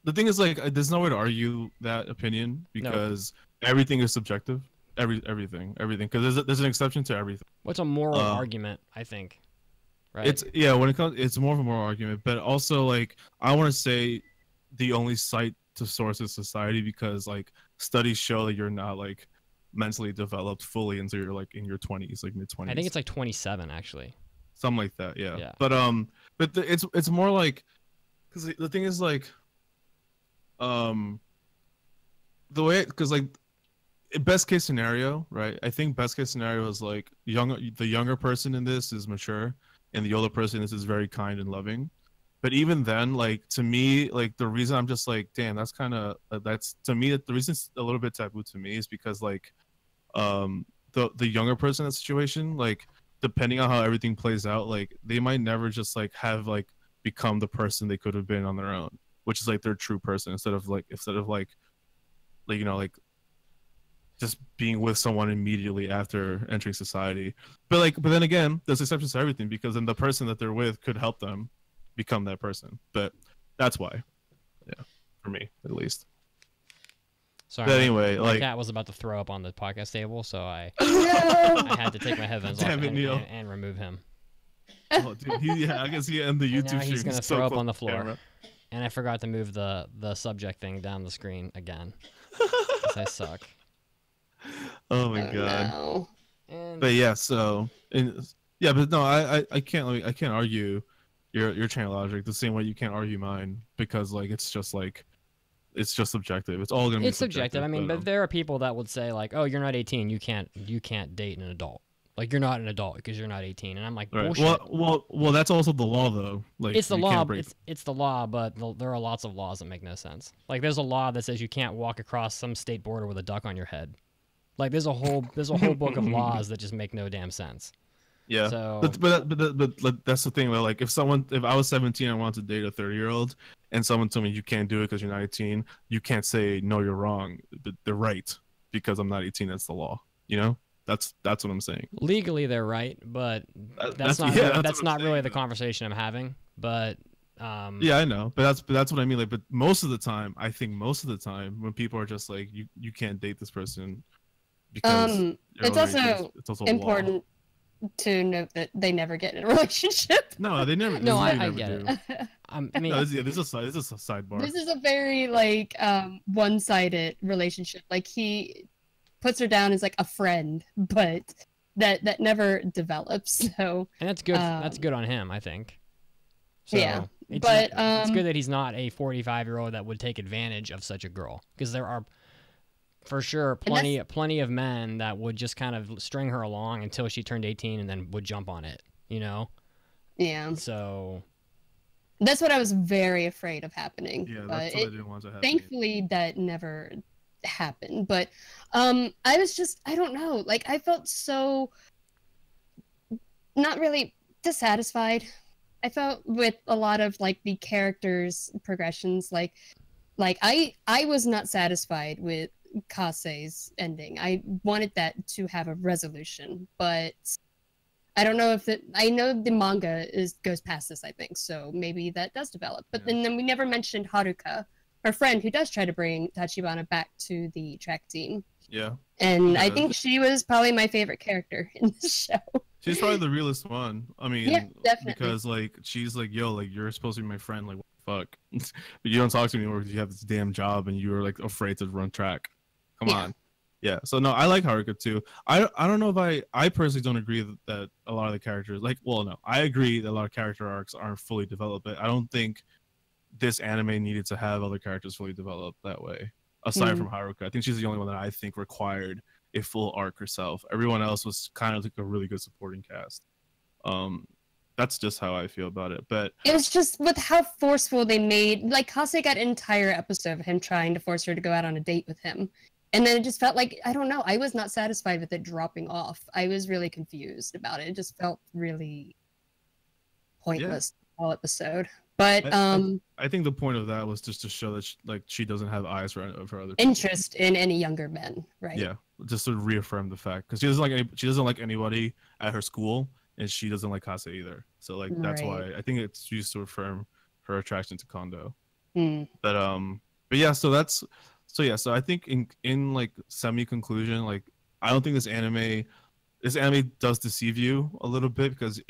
the thing is, like, there's no way to argue that opinion because everything is subjective. Everything, because there's an exception to everything. What's a moral argument? I think, right? When it comes, it's more of a moral argument, but also like I want to say the only site to source is society, because like studies show that you're not like mentally developed fully until you're like in your 20s, like mid-20s. I think it's like 27 actually. Something like that, yeah. But it's more like, because the thing is like. The way, because like best case scenario, right? I think best case scenario is like the younger person in this is mature and the older person in this is very kind and loving. But even then, like to me, like the reason I'm just like, damn, that's kind of that's to me the reason it's a little bit taboo to me is because like the younger person in that situation, like depending on how everything plays out, like they might never just like have like become the person they could have been on their own, which is like their true person, instead of like you know, like just being with someone immediately after entering society. But then again, there's exceptions to everything, because then the person that they're with could help them become that person. But that's why, yeah, for me at least. Sorry. But anyway, my like cat was about to throw up on the podcast table, so I had to take my headphones off and remove him. Oh, dude, I can see it in the YouTube. Now he's gonna throw up on the floor. Camera. And I forgot to move the subject thing down the screen again. Because I suck. Oh my god. No. But yeah, but no, I can't argue your chain of logic the same way you can't argue mine, because like it's just subjective. It's all gonna be subjective. I mean, but there are people that would say like, oh, you're not 18, you can't date an adult. Like, you're not an adult because you're not 18, and I'm like, bullshit. Right. Well, that's also the law, though. Like, it's the law. It's the law, but there are lots of laws that make no sense. Like, there's a law that says you can't walk across some state border with a duck on your head. Like, there's a whole book of laws that just make no damn sense. Yeah. So, but that's the thing. Like, if I was 17 and wanted to date a 30-year-old, and someone told me you can't do it because you're not 18, you can't say no, you're wrong. But they're right, because I'm not 18. That's the law. You know. That's what I'm saying. Legally, they're right, but that's not really the conversation I'm having. But yeah, I know, but that's what I mean. Like, but most of the time, I think when people are just like, you can't date this person because it's also important to note that they never get in a relationship. No, they never. No, I never get do. it. I mean, no, this is a sidebar. This is a very like one-sided relationship. Like, he puts her down as like a friend, but that never develops. So, and that's good. That's good on him, I think. So yeah, it's good that he's not a 45-year-old that would take advantage of such a girl, because there are for sure plenty of men that would just kind of string her along until she turned 18 and then would jump on it. You know. Yeah. So That's what I was very afraid of happening. Yeah, but that's what I didn't want to happen. Thankfully, that never happened. But I was just, I don't know, like I felt so not really dissatisfied. I felt with a lot of like the characters' progressions, like I was not satisfied with Kase's ending. I wanted that to have a resolution, but I don't know if I know the manga goes past this, I think, so maybe that does develop. But then we never mentioned Haruka, our friend who does try to bring Tachibana back to the track team. Yeah. And I think she was probably my favorite character in the show. She's probably the realest one. I mean, yeah, definitely. Because like she's like, yo, like you're supposed to be my friend, like what the fuck? But you don't talk to me anymore because you have this damn job and you were like afraid to run track. Come on. Yeah. So no, I like Haruka too. I don't know if I personally don't agree that a lot of the characters I agree that a lot of character arcs aren't fully developed, but I don't think this anime needed to have other characters fully developed that way. Aside from Haruka, I think she's the only one that I think required a full arc herself. Everyone else was kind of like a really good supporting cast. That's just how I feel about it. But it was just with how forceful they made, like Kase got an entire episode of him trying to force her to go out on a date with him. And then it just felt like, I don't know, I was not satisfied with it dropping off. I was really confused about it. It just felt really pointless all episode. But I think the point of that was just to show that she doesn't have eyes for other people. Interest in any younger men, right? Yeah, just to reaffirm the fact, because she doesn't like anybody at her school, and she doesn't like Kase either. So like that's why I think it's used to affirm her attraction to Kondo. But yeah, so I think in like semi conclusion, like I don't think this anime does deceive you a little bit, because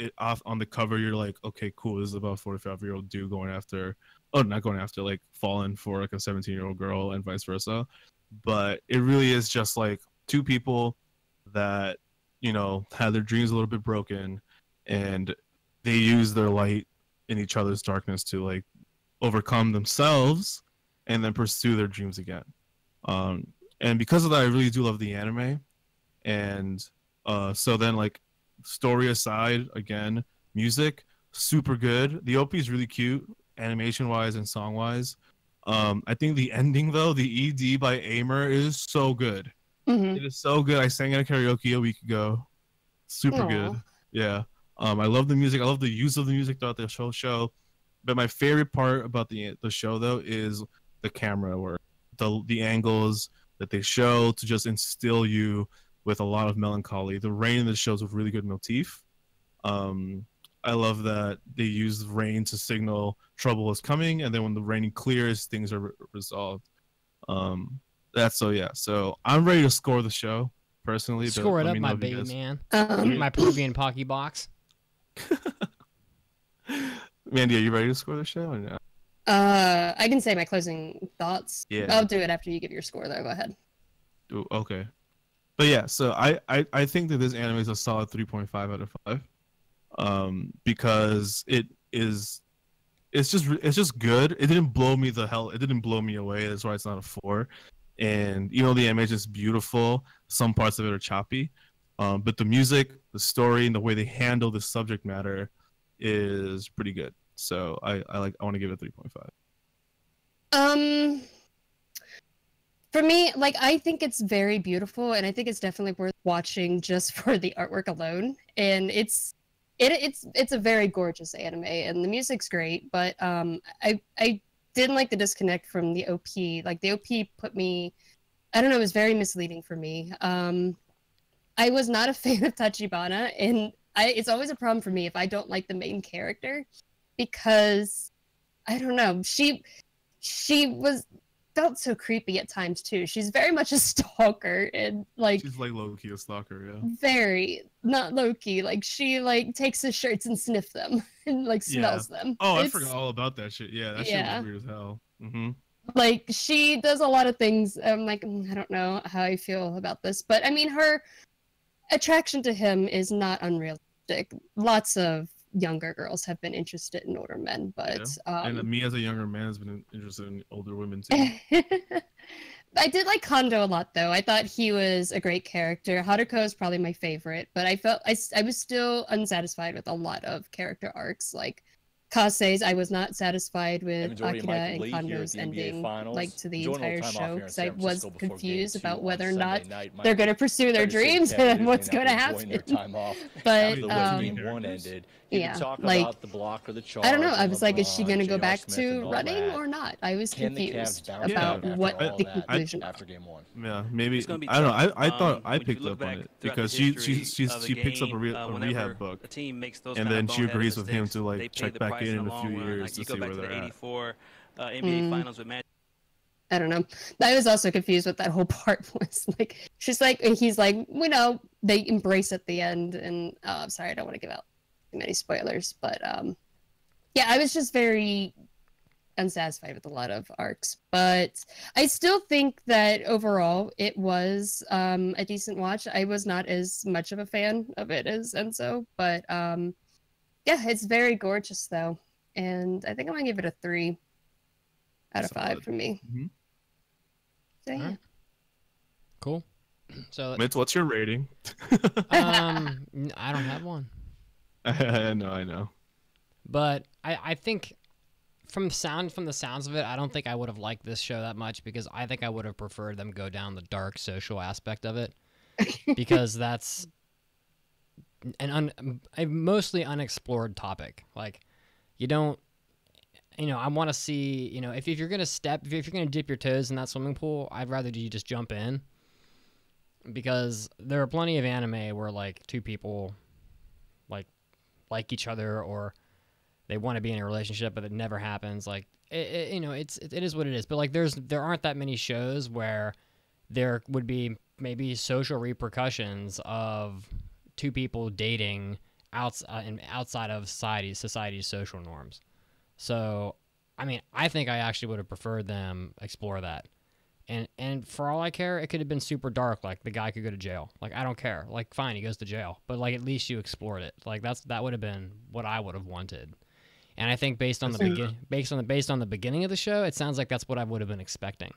on the cover you're like, okay, cool, this is about a 45-year-old dude like falling for like a 17-year-old girl and vice versa. But it really is just like two people that, you know, had their dreams a little bit broken, and they use their light in each other's darkness to like overcome themselves and then pursue their dreams again. And because of that, I really do love the anime. And so then, like, story aside, again, music super good. The OP is really cute, animation wise and song wise. I think the ending though, the ED by Aimer, is so good. It is so good. I sang at karaoke a week ago. Super good. Yeah. I love the music. I love the use of the music throughout the show. But my favorite part about the show though is the camera work, the angles that they show to just instill you with a lot of melancholy. The rain in the show is a really good motif. I love that they use rain to signal trouble is coming, and then when the rain clears, things are resolved. So I'm ready to score the show personally. Score it up, my baby man. My Peruvian Pocky box. Mandy, are you ready to score the show or no? I can say my closing thoughts. Yeah. I'll do it after you give your score though. Go ahead. Ooh, okay. But yeah, so I think that this anime is a solid 3.5 out of 5. Because it's just good. It didn't blow me away. That's why it's not a 4. And you know, the animation is beautiful. Some parts of it are choppy. But the music, the story, and the way they handle the subject matter is pretty good. So I want to give it 3.5. For me, like, I think it's very beautiful, and I think it's definitely worth watching just for the artwork alone. And it's a very gorgeous anime, and the music's great. But I didn't like the disconnect from the OP. Like, the OP put me, I don't know, it was very misleading for me. I was not a fan of Tachibana, and it's always a problem for me if I don't like the main character, because I don't know, she felt so creepy at times too. She's very much a stalker, and like she's like low-key a stalker, yeah. Very not low-key. Like she like takes his shirts and sniffs them and like smells them. Oh, I forgot all about that shit. Yeah, that shit was weird as hell. Like she does a lot of things. I'm like, I don't know how I feel about this, but I mean, her attraction to him is not unrealistic. Lots of younger girls have been interested in older men, but and me as a younger man has been interested in older women too. I did like Kondo a lot though. I thought he was a great character. Haruko is probably my favorite, but I felt I was still unsatisfied with a lot of character arcs. Like Kase's, I was not satisfied with majority of Akira Michael and Lee here at Kondo's the NBA ending, Finals. like to the Enjoying a entire little time off show, here in because I San was Francisco before Game confused 2 about on whether or Sunday not night. they're going to Michael, pursue their better safe dreams Kevin and is what's going going to out there enjoying happen. their time off But after the Game 1 ended. You yeah, can talk like, about the block or the charge. I don't know. I and was like, is she LeBron, going to go J.R. back Smith to and all running that. or not? I was Can the Cavs confused bounce about back what after all the that conclusion after Game 1? Yeah, maybe. It's gonna be I don't know. tough. I thought I When you picked look up on back it throughout because the she history of the she picks up a, game, a whenever rehab book, a team makes those and kind then of she boneheaded agrees with him mistakes, to they like pay check the back price in the a long few run. years Like to you see go back where to the they're at. '84 NBA Finals with Magic. I don't know. I was also confused what that whole part was. Like, she's like, he's like, you know, they embrace at the end, and I'm sorry, I don't want to give out too many spoilers, but yeah, I was just very unsatisfied with a lot of arcs, but I still think that overall it was a decent watch. I was not as much of a fan of it as Enzo, but yeah, it's very gorgeous though, and I think I'm gonna give it a 3 out of 5 for me. Mm-hmm. So yeah. Right. Cool. So Mitz, what's your rating? I don't have one. I know. But I think from the sounds of it, I don't think I would have liked this show that much, because I think I would have preferred them go down the dark social aspect of it, because that's a mostly unexplored topic. Like, you don't, I want to see, if you're gonna dip your toes in that swimming pool, I'd rather you just jump in, because there are plenty of anime where like two people like each other, or they want to be in a relationship, but it never happens. Like, it is what it is. But like, there aren't that many shows where there would be maybe social repercussions of two people dating outside of society's social norms. So, I mean, I think I actually would have preferred them explore that. And for all I care, it could have been super dark. Like, the guy could go to jail. Like, I don't care. Like, fine, he goes to jail. But like, at least you explored it. Like, that would have been what I would have wanted. And I think based on the beginning of the show, it sounds like that's what I would have been expecting.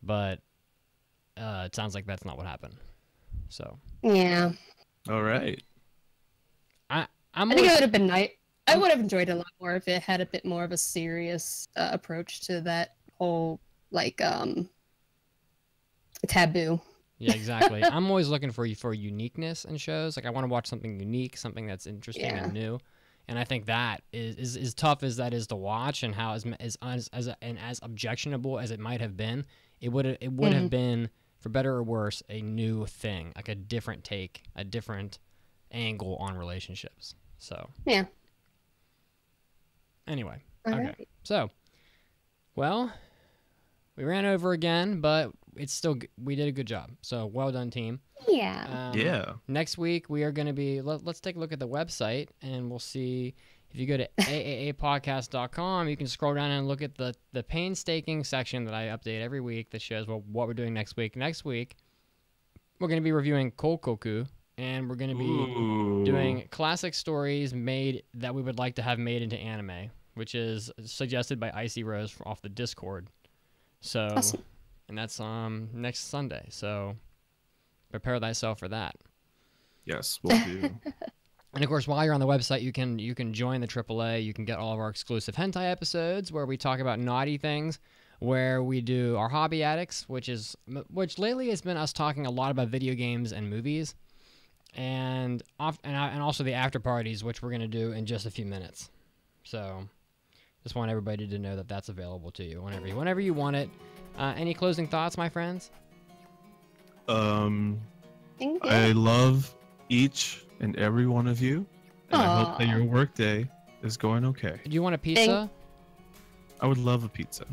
But it sounds like that's not what happened. So Yeah. All right. I think it would have been nice. I would have enjoyed it a lot more if it had a bit more of a serious approach to that whole like taboo. Yeah, exactly. I'm always looking for uniqueness in shows. Like, I want to watch something unique, something that's interesting and new. And I think that is tough as that is to watch, and how as objectionable as it might have been, it would have been, for better or worse, a new thing, like a different take, a different angle on relationships. So yeah. Anyway, All okay. right. So, well, we ran over again, but it's still we did a good job. So well done, team. Yeah. Yeah. Next week we are going to be. Let's take a look at the website, and we'll see. If you go to AAAPodcast.com, you can scroll down and look at the painstaking section that I update every week that shows what we're doing next week. Next week, we're going to be reviewing Kokoku, and we're going to be doing classic stories that we would like to have made into anime, which is suggested by Icy Rose off the Discord. So, awesome. And that's next Sunday. So, prepare thyself for that. Yes, we'll do. And of course, while you're on the website, you can join the AAA. You can get all of our exclusive hentai episodes where we talk about naughty things, where we do our Hobby Addicts, which lately has been us talking a lot about video games and movies, and also the after parties, which we're gonna do in just a few minutes. So, just want everybody to know that that's available to you whenever you want it. Any closing thoughts, my friends? I love each and every one of you, and I hope that your workday is going okay. Do you want a pizza? I would love a pizza.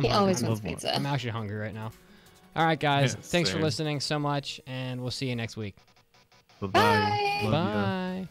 He always wants pizza. I'm actually hungry right now. All right, guys. Yeah, thanks for same. listening so much, and we'll see you next week. Bye-bye. Bye. Love ya. Bye.